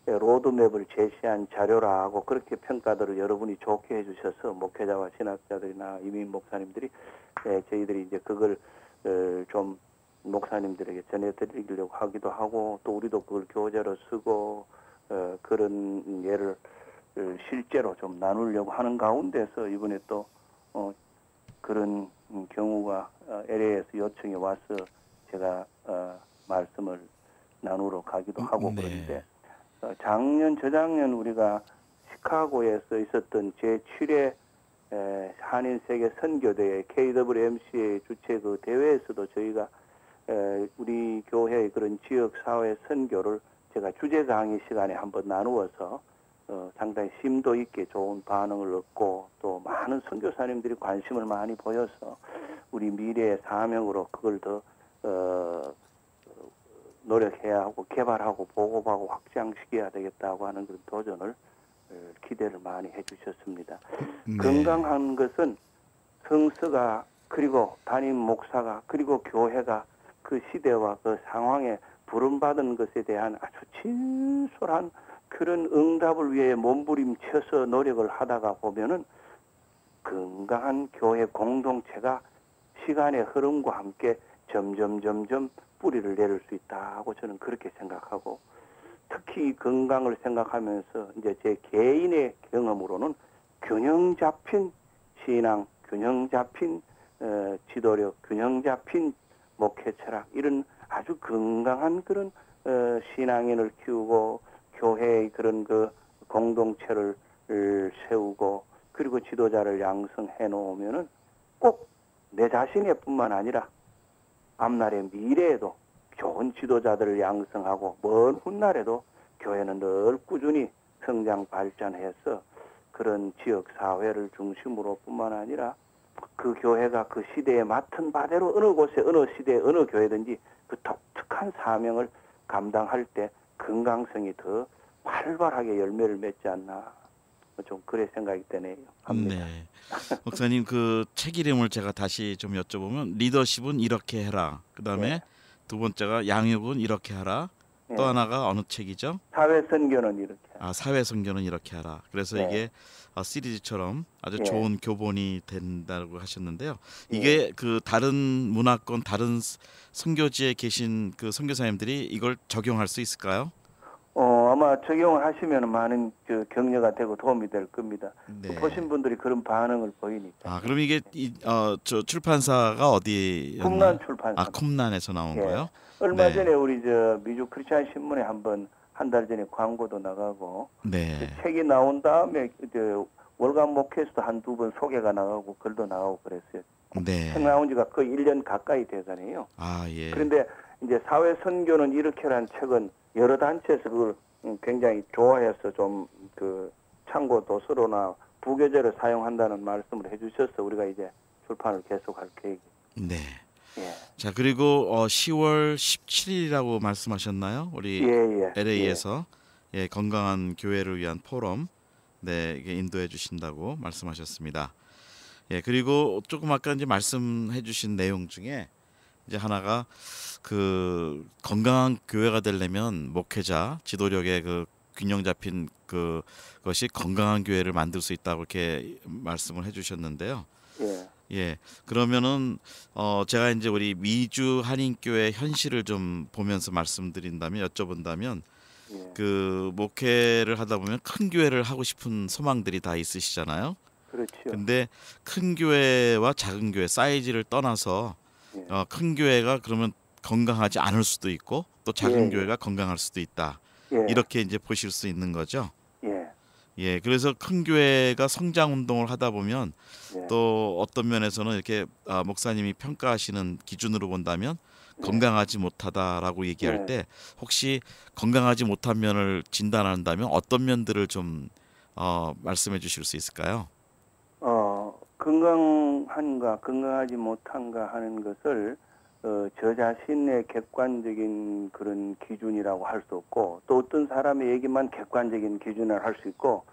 로드맵을 제시한 자료라고 그렇게 평가들을 여러분이 좋게 해주셔서 목회자와 신학자들이나 이민 목사님들이 저희들이 이제 그걸 좀 목사님들에게 전해드리려고 하기도 하고 또 우리도 그걸 교재로 쓰고 그런 예를 실제로 좀 나누려고 하는 가운데서 이번에 또 그런 경우가 LA에서 요청이 와서 제가 말씀을 나누러 가기도 하고 그런데 작년 저작년 우리가 시카고에서 있었던 제7회 한인세계 선교대회 KWMC의 주최 그 대회에서도 저희가 우리 교회의 그런 지역 사회 선교를 제가 주제 강의 시간에 한번 나누어서 상당히 심도 있게 좋은 반응을 얻고 또 많은 선교사님들이 관심을 많이 보여서 우리 미래의 사명으로 그걸 더 노력해야 하고 개발하고 보급하고 확장시켜야 되겠다고 하는 그런 도전을 기대를 많이 해주셨습니다. 네. 건강한 것은 성서가 그리고 담임 목사가 그리고 교회가 그 시대와 그 상황에 부름받은 것에 대한 아주 진솔한 그런 응답을 위해 몸부림쳐서 노력을 하다가 보면은 건강한 교회 공동체가 시간의 흐름과 함께 점점 뿌리를 내릴 수 있다고 저는 그렇게 생각하고 특히 건강을 생각하면서 이제 제 개인의 경험으로는 균형 잡힌 신앙, 균형 잡힌 지도력, 균형 잡힌 목회 철학 이런 아주 건강한 그런 신앙인을 키우고 교회의 그런 그 공동체를 세우고 그리고 지도자를 양성해 놓으면은 꼭 내 자신의 뿐만 아니라 앞날의 미래에도 좋은 지도자들을 양성하고 먼 훗날에도 교회는 늘 꾸준히 성장 발전해서 그런 지역 사회를 중심으로 뿐만 아니라 그 교회가 그 시대에 맡은 바대로 어느 곳에 어느 시대에 어느 교회든지 그 독특한 사명을 감당할 때 건강성이 더 활발하게 열매를 맺지 않나 좀 그래 생각이 되네요. 합니다. 네. 목사님 그 책 이름을 제가 다시 좀 여쭤보면 리더십은 이렇게 해라. 그다음에 네. 두 번째가 양육은 이렇게 하라. 또 네. 하나가 어느 책이죠? 사회 선교는 이렇게. 사회 선교는 이렇게 하라. 그래서 네. 이게 시리즈처럼 아주 예. 좋은 교본이 된다고 하셨는데요. 이게 그 다른 문화권 다른 선교지에 계신 그 선교사님들이 이걸 적용할 수 있을까요? 아마 적용을 하시면 많은 격려가 되고 도움이 될 겁니다. 네. 보신 분들이 그런 반응을 보이니까. 그럼 이게 저 출판사가 어디였나요? 쿰난 출판사. 쿰난에서 나온 거요? 얼마 네. 전에 우리 미주 크리스찬 신문에 한 달 전에 광고도 나가고 네. 책이 나온 다음에 월간 목회에서도 한두 번 소개가 나가고 글도 나가고 그랬어요. 네. 책 나온 지가 거의 1년 가까이 되잖아요. 예. 그런데 이제 사회 선교는 이렇게라는 책은 여러 단체에서 그걸 굉장히 좋아해서 좀 그 참고 도서로나 부교재를 사용한다는 말씀을 해주셔서 우리가 이제 출판을 계속할 계획이. 네. 예. 자, 그리고 10월 17일이라고 말씀하셨나요? 우리 예. LA에서 예, 건강한 교회를 위한 포럼 네, 이게 인도해 주신다고 말씀하셨습니다. 예, 그리고 조금 아까 이제 말씀해 주신 내용 중에 이제 하나가 그 건강한 교회가 되려면 목회자 지도력의 그 균형 잡힌 그것이 건강한 교회를 만들 수 있다고 이렇게 말씀을 해주셨는데요. 예. 예, 그러면은 제가 이제 우리 미주 한인교회 현실을 좀 보면서 말씀드린다면 여쭤본다면 예. 그 목회를 하다 보면 큰 교회를 하고 싶은 소망들이 다 있으시잖아요. 그렇죠. 근데 큰 교회와 작은 교회 사이즈를 떠나서 예. 큰 교회가 그러면 건강하지 않을 수도 있고 또 작은 예. 교회가 건강할 수도 있다. 예. 이렇게 이제 보실 수 있는 거죠. 예. 예, 그래서 큰 교회가 성장 운동을 하다 보면 예. 또 어떤 면에서는 이렇게 목사님이 평가하시는 기준으로 본다면 네. 건강하지 못하다라고 얘기할 네. 때 혹시 건강하지 못한 면을 진단한다면 어떤 면들을 좀 말씀해 주실 수 있을까요? 건강한가 건강하지 못한가 하는 것을 저 자신의 객관적인 그런 기준이라고 할 수 없고 또 어떤 사람의 얘기만 객관적인 기준을 할 수 있고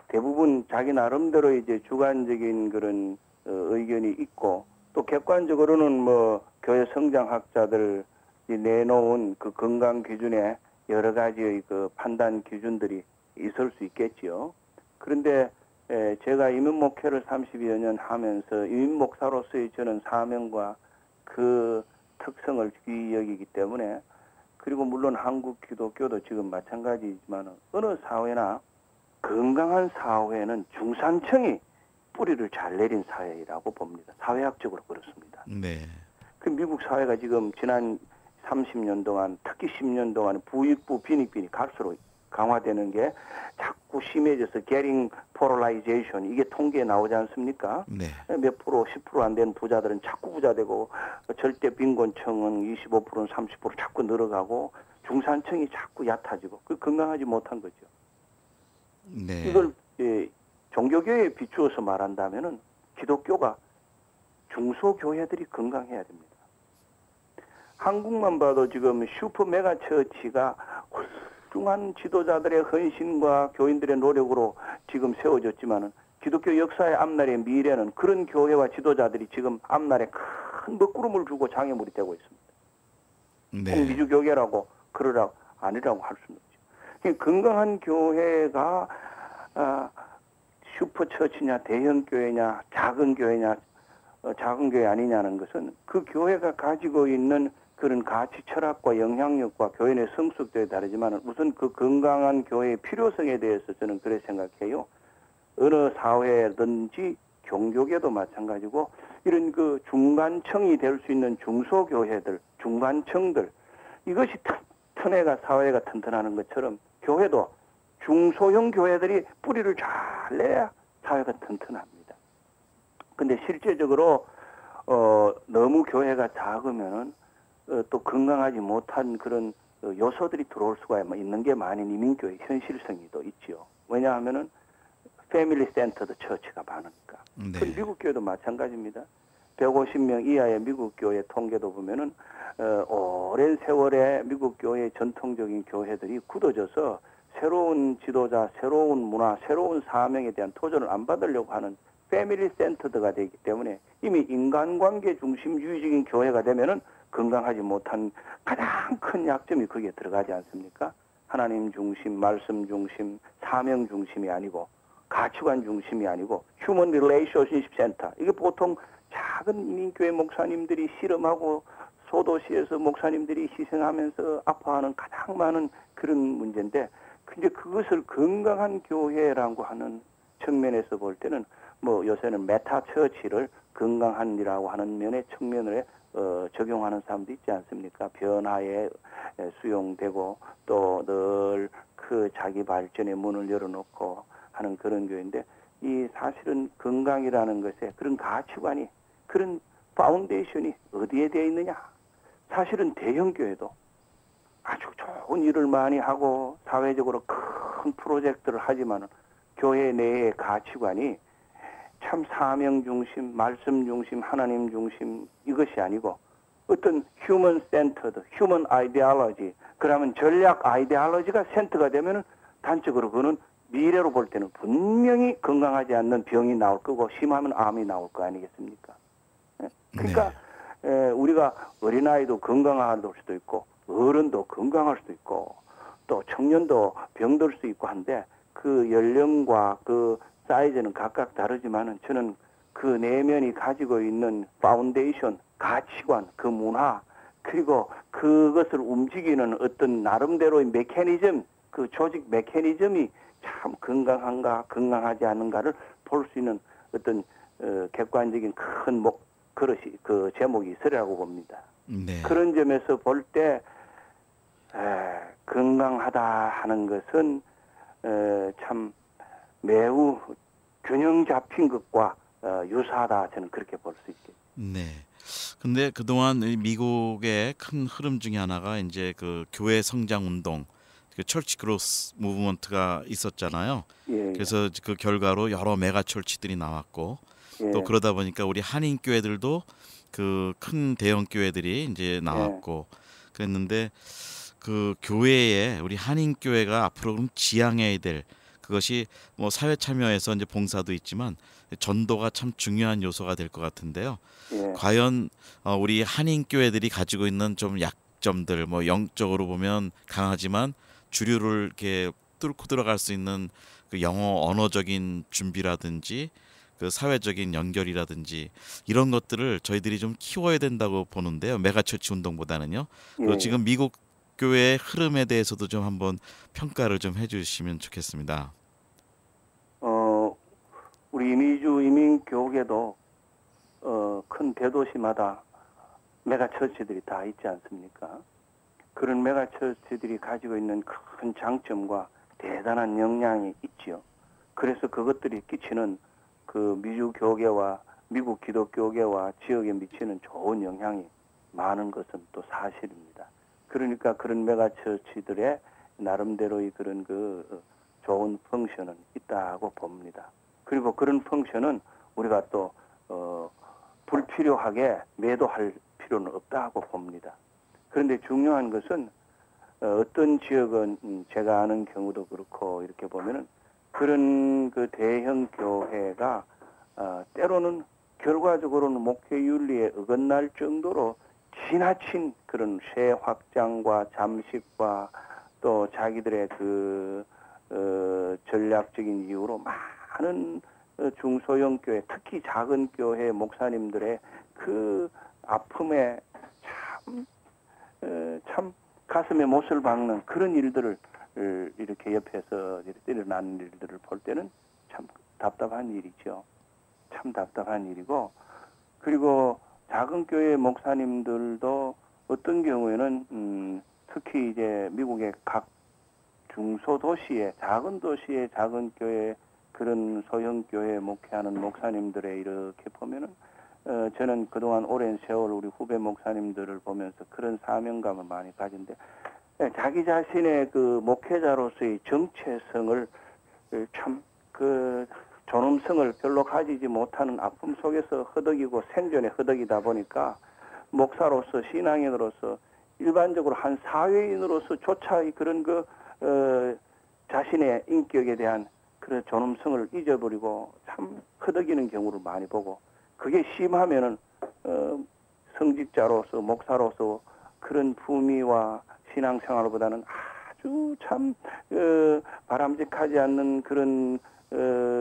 대부분 자기 나름대로 이제 주관적인 그런 의견이 있고 또 객관적으로는 뭐 교회 성장학자들이 내놓은 그 건강 기준에 여러 가지의 그 판단 기준들이 있을 수 있겠지요. 그런데 제가 이민 목회를 30여 년 하면서 이민 목사로서의 저는 사명과 그 특성을 귀히 여기기 때문에 그리고 물론 한국 기독교도 지금 마찬가지지만 어느 사회나 건강한 사회는 중산층이 뿌리를 잘 내린 사회라고 봅니다. 사회학적으로 그렇습니다. 네. 그 미국 사회가 지금 지난 30년 동안 특히 10년 동안 부익부 빈익빈이 갈수록 강화되는 게 자꾸 심해져서 getting polarization 이게 통계에 나오지 않습니까? 네. 몇 프로 10% 안 되는 부자들은 자꾸 부자 되고 절대 빈곤층은 25%는 30% 자꾸 늘어가고 중산층이 자꾸 얕아지고 그 건강하지 못한 거죠. 네. 이걸 종교교회에 비추어서 말한다면은 기독교가 중소교회들이 건강해야 됩니다. 한국만 봐도 지금 슈퍼 메가 처치가 훌륭한 지도자들의 헌신과 교인들의 노력으로 지금 세워졌지만은 기독교 역사의 앞날의 미래는 그런 교회와 지도자들이 지금 앞날에 큰 먹구름을 주고 장애물이 되고 있습니다. 네. 미주교계라고 그러라고 아니라고 할 수는 없죠. 건강한 교회가 슈퍼 처치냐 대형 교회냐 작은 교회냐 작은 교회 아니냐는 것은 그 교회가 가지고 있는 그런 가치 철학과 영향력과 교인의 성숙도에 다르지만 우선 그 건강한 교회의 필요성에 대해서 저는 그렇게 생각해요. 어느 사회든지 종교계도 마찬가지고 이런 그 중간층이 될 수 있는 중소교회들, 중간층들 이것이 튼튼해가 사회가 튼튼하는 것처럼 교회도 중소형 교회들이 뿌리를 잘 내야 사회가 튼튼합니다. 근데 실제적으로 너무 교회가 작으면은 또 건강하지 못한 그런 요소들이 들어올 수가 있는 게 많은 이민교회 현실성이 또 있지요. 왜냐하면은 패밀리 센터드 처치가 많으니까. 네. 그 미국 교회도 마찬가지입니다. 150명 이하의 미국 교회 통계도 보면은 오랜 세월에 미국 교회의 전통적인 교회들이 굳어져서 새로운 지도자, 새로운 문화, 새로운 사명에 대한 도전을 안 받으려고 하는 패밀리 센터드가 되기 때문에 이미 인간관계 중심주의적인 교회가 되면은 건강하지 못한 가장 큰 약점이 거기에 들어가지 않습니까? 하나님 중심, 말씀 중심, 사명 중심이 아니고 가치관 중심이 아니고 휴먼 릴레이션십 센터. 이게 보통 작은 이민교회 목사님들이 실험하고 소도시에서 목사님들이 희생하면서 아파하는 가장 많은 그런 문제인데 근데 그것을 건강한 교회라고 하는 측면에서 볼 때는 뭐 요새는 메타 처치를 건강한이라고 하는 면의 측면을 적용하는 사람도 있지 않습니까? 변화에 수용되고 또 늘 그 자기 발전의 문을 열어놓고 하는 그런 교회인데 이 사실은 건강이라는 것에 그런 가치관이 그런 파운데이션이 어디에 되어 있느냐? 사실은 대형 교회도 아주 좋은 일을 많이 하고 사회적으로 큰 프로젝트를 하지만은 교회 내의 가치관이 참 사명 중심, 말씀 중심, 하나님 중심 이것이 아니고 어떤 휴먼 센터드, 휴먼 아이디올로지, 그러면 전략 아이디올로지가 센터가 되면은 단적으로 그거는 미래로 볼 때는 분명히 건강하지 않는 병이 나올 거고 심하면 암이 나올 거 아니겠습니까? 그러니까 우리가 어린아이도 건강할 수도 있고 어른도 건강할 수도 있고 또 청년도 병들 수 있고 한데 그 연령과 그 사이즈는 각각 다르지만은 저는 그 내면이 가지고 있는 파운데이션, 가치관, 그 문화 그리고 그것을 움직이는 어떤 나름대로의 메커니즘, 그 조직 메커니즘이 참 건강한가 건강하지 않은가를 볼 수 있는 어떤 객관적인 큰 그릇이 그 제목이 있으라고 봅니다. 네. 그런 점에서 볼 때 건강하다 하는 것은 참 매우 균형 잡힌 것과 유사하다 저는 그렇게 볼 수 있겠죠. 네. 근데 그동안 이 미국의 큰 흐름 중에 하나가 이제 그 교회 성장 운동, 그 철치 그로스 무브먼트가 있었잖아요. 예, 그래서 그 결과로 여러 메가 철치들이 나왔고 예, 또 그러다 보니까 우리 한인 교회들도 그 큰 대형 교회들이 이제 나왔고 그랬는데 그 교회에 우리 한인 교회가 앞으로 그럼 지향해야 될 그것이 뭐 사회 참여에서 이제 봉사도 있지만 전도가 참 중요한 요소가 될 것 같은데요. 예. 과연 우리 한인 교회들이 가지고 있는 좀 약점들, 뭐 영적으로 보면 강하지만 주류를 이렇게 뚫고 들어갈 수 있는 그 영어 언어적인 준비라든지 그 사회적인 연결이라든지 이런 것들을 저희들이 좀 키워야 된다고 보는데요. 메가처치 운동보다는요. 예, 지금 미국 교회의 흐름에 대해서도 좀 한번 평가를 좀 해주시면 좋겠습니다. 우리 이미주 이민교계도 큰 대도시마다 메가처치들이 다 있지 않습니까? 그런 메가처치들이 가지고 있는 큰 장점과 대단한 역량이 있지요. 그래서 그것들이 끼치는 그 미주 교계와 미국 기독교계와 지역에 미치는 좋은 영향이 많은 것은 또 사실입니다. 그러니까 그런 메가처치들의 나름대로의 그런 그 좋은 펑션은 있다고 봅니다. 그리고 그런 펑션은 우리가 또 불필요하게 매도할 필요는 없다고 봅니다. 그런데 중요한 것은 어떤 지역은 제가 아는 경우도 그렇고 이렇게 보면은 그런 그 대형 교회가 때로는 결과적으로는 목회 윤리에 어긋날 정도로 지나친 그런 세 확장과 잠식과 또 자기들의 그 전략적인 이유로 많은 중소형 교회, 특히 작은 교회 목사님들의 그 아픔에 참 가슴에 못을 박는 그런 일들을 이렇게 옆에서 일어나는 일들을 볼 때는 참 답답한 일이죠. 참 답답한 일이고, 그리고 작은 교회 목사님들도 어떤 경우에는 특히 이제 미국의 각 중소도시의 작은 도시의 작은 교회 그런 소형 교회 목회하는 목사님들의 이렇게 보면은 저는 그동안 오랜 세월 우리 후배 목사님들을 보면서 그런 사명감을 많이 가진데 자기 자신의 그 목회자로서의 정체성을 참 그 존엄성을 별로 가지지 못하는 아픔 속에서 허덕이고 생존에 허덕이다 보니까 목사로서 신앙인으로서 일반적으로 한 사회인으로서조차 그런 그 자신의 인격에 대한 그런 존엄성을 잊어버리고 참 허덕이는 경우를 많이 보고 그게 심하면은 성직자로서 목사로서 그런 품위와 신앙생활보다는 아주 참 바람직하지 않는 그런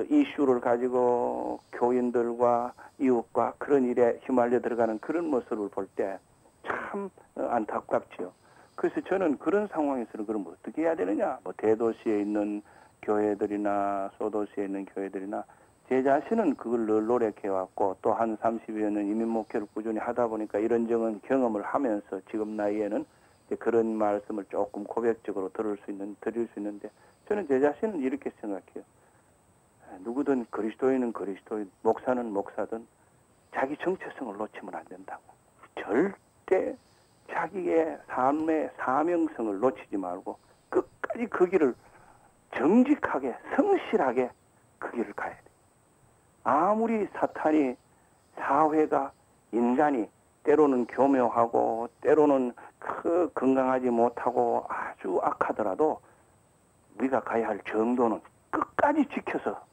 이슈를 가지고 교인들과 이웃과 그런 일에 휘말려 들어가는 그런 모습을 볼 때 참 안타깝지요. 그래서 저는 그런 상황에서는 그럼 어떻게 해야 되느냐? 뭐 대도시에 있는 교회들이나 소도시에 있는 교회들이나 제 자신은 그걸 늘 노력해왔고 또 한 30여 년 이민 목회를 꾸준히 하다 보니까 이런저런 경험을 하면서 지금 나이에는 그런 말씀을 조금 고백적으로 드릴 수 있는데 저는 제 자신은 이렇게 생각해요. 누구든 그리스도인은 그리스도인, 목사는 목사든 자기 정체성을 놓치면 안 된다고. 절대 자기의 삶의 사명성을 놓치지 말고 끝까지 그 길을 정직하게 성실하게 그 길을 가야 돼. 아무리 사탄이 사회가 인간이 때로는 교묘하고 때로는 건강하지 못하고 아주 악하더라도 우리가 가야 할 정도는 끝까지 지켜서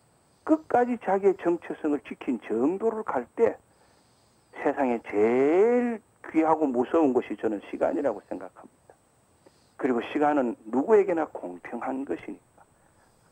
끝까지 자기의 정체성을 지킨 정도를 갈 때 세상에 제일 귀하고 무서운 것이 저는 시간이라고 생각합니다. 그리고 시간은 누구에게나 공평한 것이니까.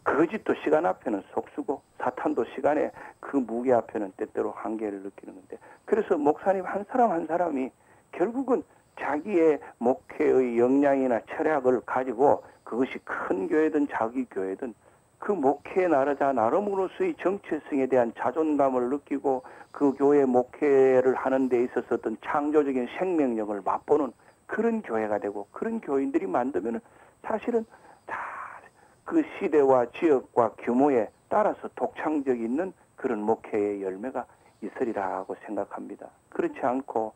거짓도 시간 앞에는 속수고 사탄도 시간의 그 무게 앞에는 때때로 한계를 느끼는 건데, 그래서 목사님 한 사람 한 사람이 결국은 자기의 목회의 역량이나 철학을 가지고 그것이 큰 교회든 자기 교회든 그 목회의 나라자 나름으로서의 정체성에 대한 자존감을 느끼고 그 교회 목회를 하는 데 있어서 어떤 창조적인 생명력을 맛보는 그런 교회가 되고 그런 교인들이 만들면 사실은 다 그 시대와 지역과 규모에 따라서 독창적이 있는 그런 목회의 열매가 있으리라고 생각합니다. 그렇지 않고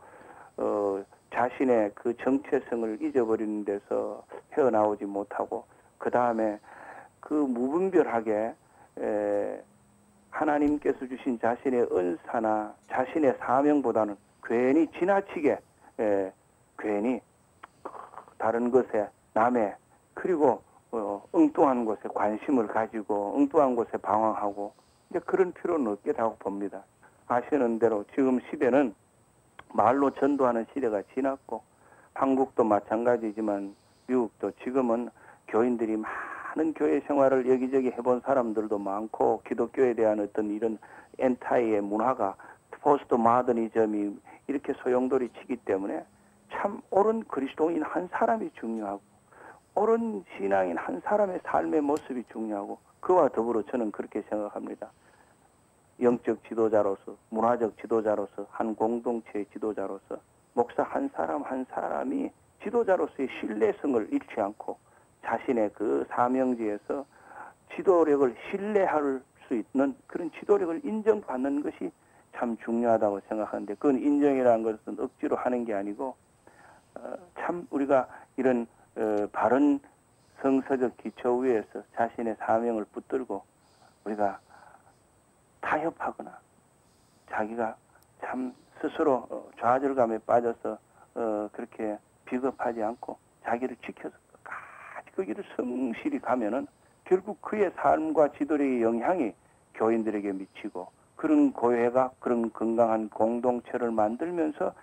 자신의 그 정체성을 잊어버리는 데서 헤어나오지 못하고 그 다음에 그 무분별하게 하나님께서 주신 자신의 은사나 자신의 사명보다는 괜히 지나치게 괜히 다른 것에 남의 그리고 엉뚱한 것에 관심을 가지고 엉뚱한 것에 방황하고 이제 그런 필요는 없겠다고 봅니다. 아시는 대로 지금 시대는 말로 전도하는 시대가 지났고 한국도 마찬가지지만 미국도 지금은 교인들이 많은 교회 생활을 여기저기 해본 사람들도 많고 기독교에 대한 어떤 이런 엔타이의 문화가 포스트 모더니즘이 이렇게 소용돌이 치기 때문에 참 옳은 그리스도인 한 사람이 중요하고 옳은 신앙인 한 사람의 삶의 모습이 중요하고 그와 더불어 저는 그렇게 생각합니다. 영적 지도자로서 문화적 지도자로서 한 공동체의 지도자로서 목사 한 사람 한 사람이 지도자로서의 신뢰성을 잃지 않고 자신의 그 사명지에서 지도력을 신뢰할 수 있는 그런 지도력을 인정받는 것이 참 중요하다고 생각하는데 그건 인정이라는 것은 억지로 하는 게 아니고 참 우리가 이런 바른 성서적 기초 위에서 자신의 사명을 붙들고 우리가 타협하거나 자기가 참 스스로 좌절감에 빠져서 그렇게 비겁하지 않고 자기를 지켜서 끝까지 그 길을 성실히 가면은 결국 그의 삶과 지도력의 영향이 교인들에게 미치고 그런 교회가 그런 건강한 공동체를 만들면서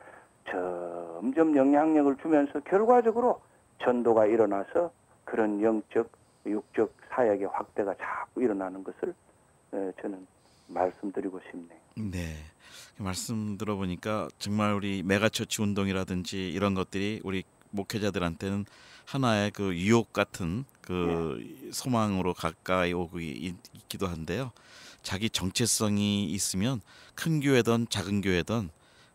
점점 영향력을 주면서 결과적으로 전도가 일어나서 그런 영적, 육적 사역의 확대가 자꾸 일어나는 것을 저는 말씀드리고 싶네요. 네. 말씀 들어보니까 정말 우리 메가처치 운동이라든지 이런 것들이 우리 목회자들한테는 하나의 그 유혹 같은 그 소망으로 가까이 오고 있기도 한데요. 자기 정체성이 있으면 큰 교회든 작은 교회든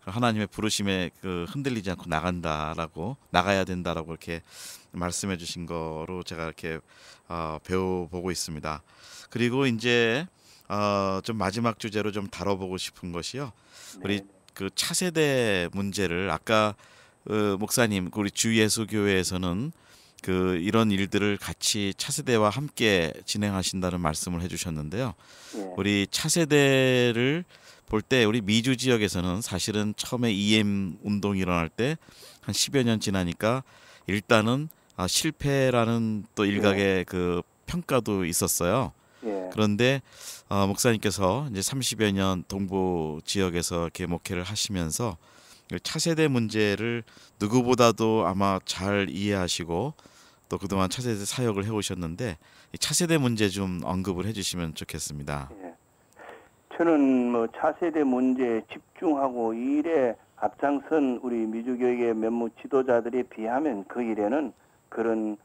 하나님의 부르심에 그 흔들리지 않고 나가야 된다라고 이렇게 말씀해 주신 거로 제가 이렇게 배워보고 있습니다. 그리고 이제 좀 마지막 주제로 좀 다뤄보고 싶은 것이요. 우리 그 차세대 문제를 아까 목사님 우리 주예수교회에서는 그 이런 일들을 같이 차세대와 함께 진행하신다는 말씀을 해주셨는데요. 우리 차세대를 볼 때 우리 미주 지역에서는 사실은 처음에 EM 운동이 일어날 때 한 10여 년 지나니까 일단은 실패라는 또 일각의 그 평가도 있었어요. 그런데 목사님께서 이제 30여 년 동부 지역에서 이렇게 목회를 하시면서 차세대 문제를 누구보다도 아마 잘 이해하시고 또 그동안 차세대 사역을 해오셨는데 이 차세대 문제 좀 언급을 해주시면 좋겠습니다. 저는 뭐 차세대 문제에 집중하고 이 일에 앞장선 우리 미주교육의 몇몇 지도자들에 비하면 그 일에는 그런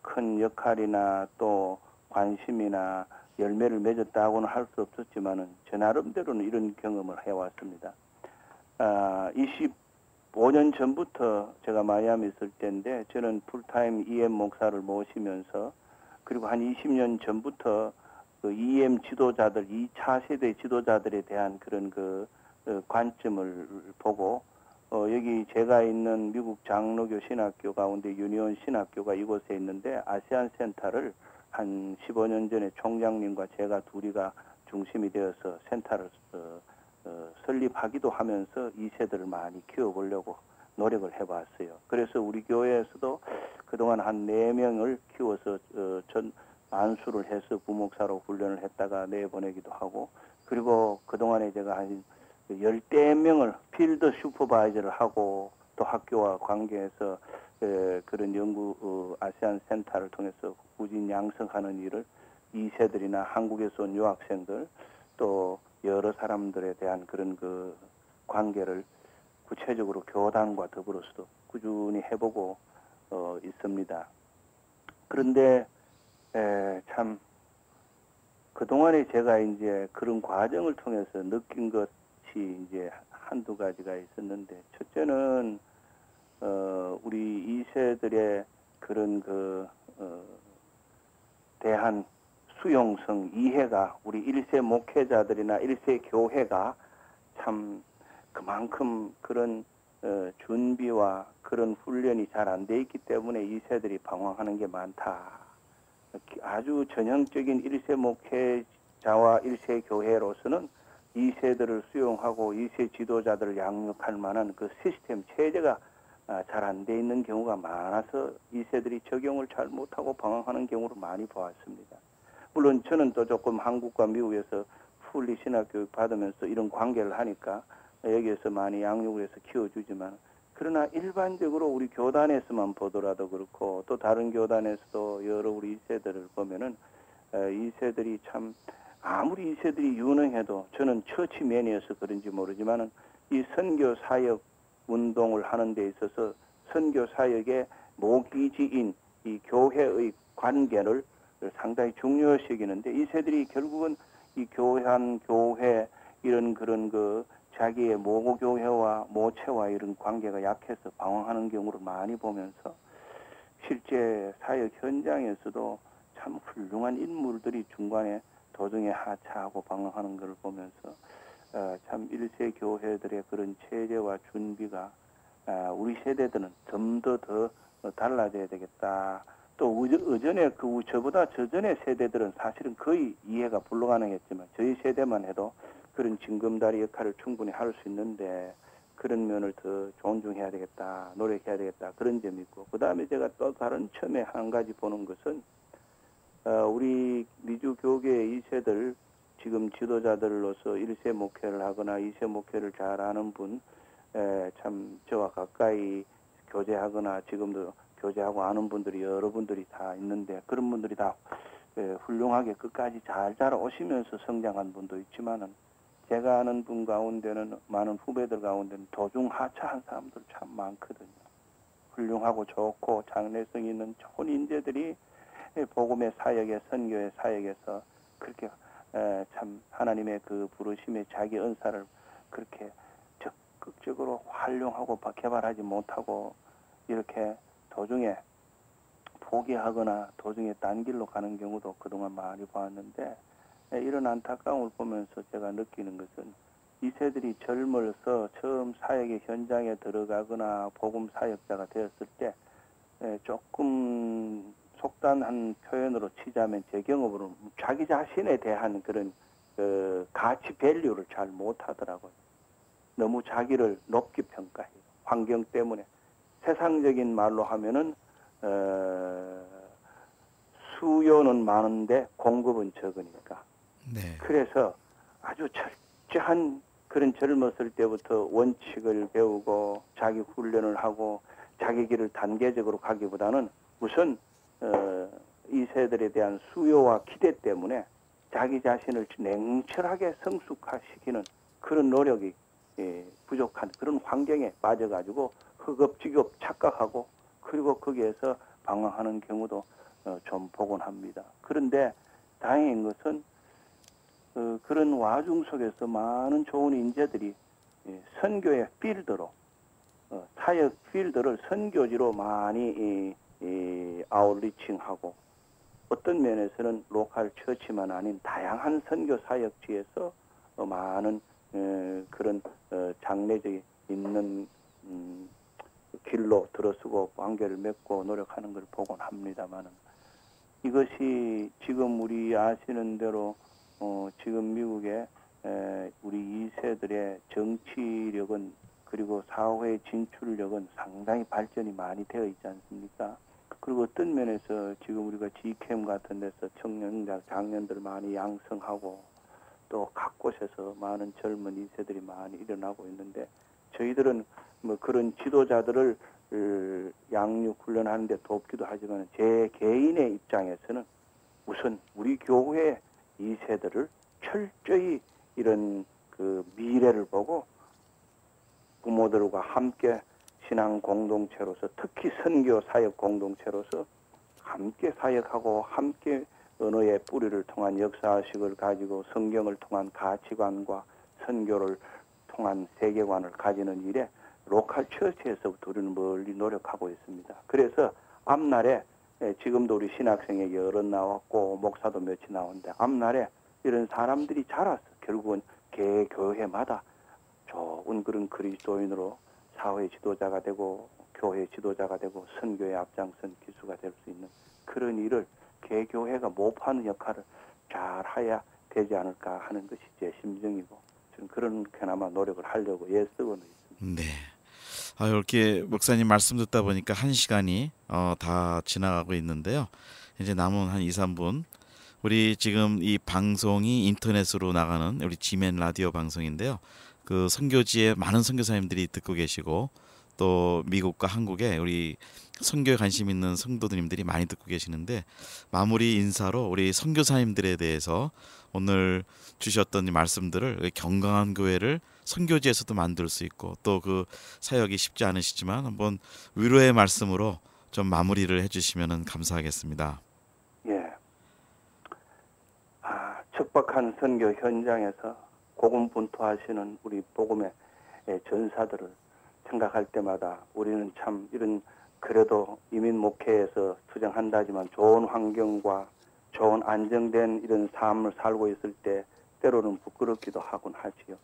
큰 역할이나 또 관심이나 열매를 맺었다고는 할 수 없었지만은 저 나름대로는 이런 경험을 해왔습니다. 25년 전부터 제가 마이애미 있을 때인데 저는 풀타임 EM 목사를 모시면서 그리고 한 20년 전부터 그 EM 지도자들, 2차 세대 지도자들에 대한 그런 그 관점을 보고 여기 제가 있는 미국 장로교 신학교 가운데 유니온 신학교가 이곳에 있는데 아시안 센터를 한 15년 전에 총장님과 제가 둘이가 중심이 되어서 센터를 설립하기도 하면서 2세들을 많이 키워보려고 노력을 해봤어요. 그래서 우리 교회에서도 그동안 한 4명을 키워서 안수를 해서 부목사로 훈련을 했다가 내보내기도 하고, 그리고 그동안에 제가 한 10대 명을 필드 슈퍼바이저를 하고, 또 학교와 관계해서 그런 아세안 센터를 통해서 후진 양성하는 일을 2세들이나 한국에서 온 유학생들 또 여러 사람들에 대한 그런 그 관계를 구체적으로 교단과 더불어서도 꾸준히 해보고 있습니다. 그런데 참 그동안에 제가 이제 그런 과정을 통해서 느낀 것이 이제 한두 가지가 있었는데, 첫째는 우리 2세들의 그런 대한 수용성, 이해가 우리 1세 목회자들이나 1세 교회가 참 그만큼 그런 준비와 그런 훈련이 잘 안 돼 있기 때문에 2세들이 방황하는 게 많다. 아주 전형적인 1세 목회자와 1세 교회로서는 2세들을 수용하고 2세 지도자들을 양육할 만한 그 시스템, 체제가 잘 안 돼 있는 경우가 많아서 2세들이 적용을 잘 못하고 방황하는 경우를 많이 보았습니다. 물론 저는 또 조금 한국과 미국에서 풀리 신학 교육 받으면서 이런 관계를 하니까 여기에서 많이 양육을 해서 키워주지만, 그러나 일반적으로 우리 교단에서만 보더라도 그렇고 또 다른 교단에서도 여러 우리 2세들을 보면은 2세들이 참 아무리 2세들이 유능해도, 저는 처치맨이어서 그런지 모르지만은 이 선교 사역 운동을 하는 데 있어서 선교 사역의 모기지인 이 교회의 관계를 상당히 중요시 여기는데, 2세들이 결국은 이 교회 이런 그런 자기의 모교회와 모체와 이런 관계가 약해서 방황하는 경우를 많이 보면서, 실제 사역 현장에서도 참 훌륭한 인물들이 중간에 도중에 하차하고 방황하는 것을 보면서 참 1세 교회들의 그런 체제와 준비가 우리 세대들은 좀 더 달라져야 되겠다. 또 어전에 저보다 저전의 세대들은 사실은 거의 이해가 불가능했지만 저희 세대만 해도 그런 징검다리 역할을 충분히 할 수 있는데, 그런 면을 더 존중해야 되겠다, 노력해야 되겠다, 그런 점이 있고, 그 다음에 제가 또 다른 점에 한 가지 보는 것은 우리 미주 교계의 2세들 지금 지도자들로서 1세 목회를 하거나 2세 목회를 잘 아는 분, 참 저와 가까이 교제하거나 지금도 교제하고 아는 분들이 여러 분들이 다 있는데, 그런 분들이 다 훌륭하게 끝까지 잘 자라오시면서 성장한 분도 있지만은, 제가 아는 분 가운데는, 많은 후배들 가운데는 도중 하차한 사람들 참 많거든요. 훌륭하고 좋고 장래성 있는 좋은 인재들이 복음의 사역에, 선교의 사역에서 그렇게 참 하나님의 그 부르심의 자기 은사를 그렇게 적극적으로 활용하고 개발하지 못하고 이렇게 도중에 포기하거나 도중에 딴 길로 가는 경우도 그동안 많이 봤는데, 이런 안타까움을 보면서 제가 느끼는 것은 2세들이 젊어서 처음 사역의 현장에 들어가거나 복음 사역자가 되었을 때 조금 속단한 표현으로 치자면 제 경험으로 자기 자신에 대한 그런 가치 밸류를 잘 못하더라고요. 너무 자기를 높게 평가해요. 환경 때문에. 세상적인 말로 하면은 수요는 많은데 공급은 적으니까. 네. 그래서 아주 철저한 그런 젊었을 때부터 원칙을 배우고 자기 훈련을 하고 자기 길을 단계적으로 가기보다는 우선 이 세들에 대한 수요와 기대 때문에 자기 자신을 냉철하게 성숙화시키는 그런 노력이 부족한 그런 환경에 빠져가지고 허겁지겁 착각하고, 그리고 거기에서 방황하는 경우도 좀 보곤 합니다. 그런데 다행인 것은 그런 와중 속에서 많은 좋은 인재들이 선교의 필드로, 사역 필드를 선교지로 많이 아웃리칭하고, 어떤 면에서는 로컬 처치만 아닌 다양한 선교 사역지에서 많은 그런 장래적인 있는 길로 들어서고 관계를 맺고 노력하는 걸 보곤 합니다만은, 이것이 지금 우리 아시는 대로 지금 미국의 우리 2세들의 정치력은 그리고 사회 진출력은 상당히 발전이 많이 되어 있지 않습니까? 그리고 어떤 면에서 지금 우리가 Gcam 같은 데서 장년들 많이 양성하고 또 각 곳에서 많은 젊은 2세들이 많이 일어나고 있는데 저희들은 뭐 그런 지도자들을 양육 훈련하는 데 돕기도 하지만 제 개인의 입장에서는 우선 우리 교회 2세들을 철저히 이런 그 미래를 보고 부모들과 함께 신앙 공동체로서 특히 선교 사역 공동체로서 함께 사역하고 함께 언어의 뿌리를 통한 역사식을 가지고 성경을 통한 가치관과 선교를 통한 세계관을 가지는 일에 로컬 처치에서부터 우리는 멀리 노력하고 있습니다. 그래서 앞날에 지금도 우리 신학생에게 여러 나왔고 목사도 몇이 나오는데 앞날에 이런 사람들이 자라서 결국은 교회마다 좋은 그런 그리스도인으로 사회 지도자가 되고 교회 지도자가 되고 선교의 앞장선 기수가 될 수 있는 그런 일을 개교회가 모파하는 역할을 잘 해야 되지 않을까 하는 것이 제 심정이고 저는 그런 그나마 노력을 하려고 애쓰고는 있습니다. 네. 이렇게 목사님 말씀 듣다 보니까 1시간이 다 지나가고 있는데요. 이제 남은 한 2, 3분 우리 지금 이 방송이 인터넷으로 나가는 우리 지멘 라디오 방송인데요. 그 선교지에 많은 선교사님들이 듣고 계시고 또 미국과 한국에 우리 선교에 관심 있는 성도님들이 많이 듣고 계시는데 마무리 인사로 우리 선교사님들에 대해서 오늘 주셨던 이 말씀들을 건강한 교회를 선교지에서도 만들 수 있고 또 그 사역이 쉽지 않으시지만 한번 위로의 말씀으로 좀 마무리를 해주시면 감사하겠습니다. 예. 척박한 선교 현장에서 고군분투하시는 우리 복음의 전사들을 생각할 때마다 우리는 참 이런 그래도 이민 목회에서 투쟁한다지만 좋은 환경과 좋은 안정된 이런 삶을 살고 있을 때 때로는 부끄럽기도 하곤 하지요.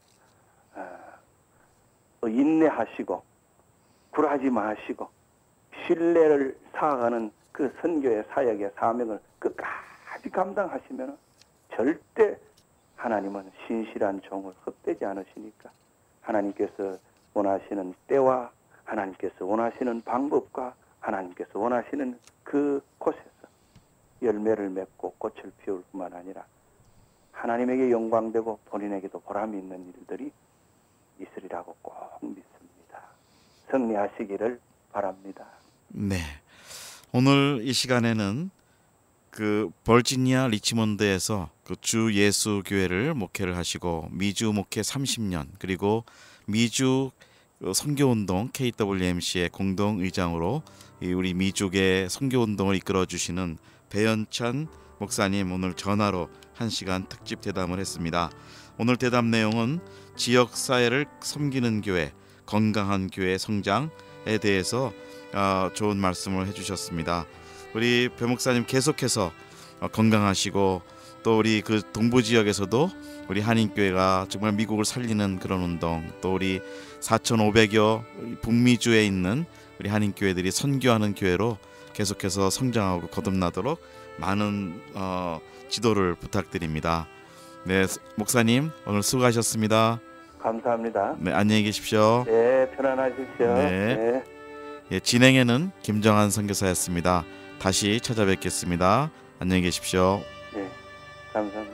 인내하시고 굴하지 마시고 신뢰를 쌓아가는 그 선교의 사역의 사명을 끝까지 감당하시면 절대 하나님은 신실한 종을 헛되지 않으시니까 하나님께서 원하시는 때와 하나님께서 원하시는 방법과 하나님께서 원하시는 그 곳에서 열매를 맺고 꽃을 피울 뿐만 아니라 하나님에게 영광되고 본인에게도 보람이 있는 일들이 있으리라고 꼭 믿습니다. 승리하시기를 바랍니다. 네. 오늘 이 시간에는 그 버지니아 리치몬드에서 그 주 예수 교회를 목회를 하시고 미주 목회 30년 그리고 미주 선교운동 KWMC의 공동의장으로 우리 미족의 선교운동을 이끌어 주시는 배연찬 목사님 오늘 전화로 1시간 특집 대담을 했습니다. 오늘 대담 내용은 지역사회를 섬기는 교회, 건강한 교회 성장에 대해서 좋은 말씀을 해주셨습니다. 우리 배 목사님 계속해서 건강하시고 또 우리 그 동부 지역에서도 우리 한인교회가 정말 미국을 살리는 그런 운동, 또 우리 4,500여 북미주에 있는 우리 한인교회들이 선교하는 교회로 계속해서 성장하고 거듭나도록 많은 지도를 부탁드립니다. 네, 목사님 오늘 수고하셨습니다. 감사합니다. 네, 안녕히 계십시오. 네, 편안하십시오. 네. 네. 예, 진행에는 김정한 선교사였습니다. 다시 찾아뵙겠습니다. 안녕히 계십시오. 네, 감사합니다.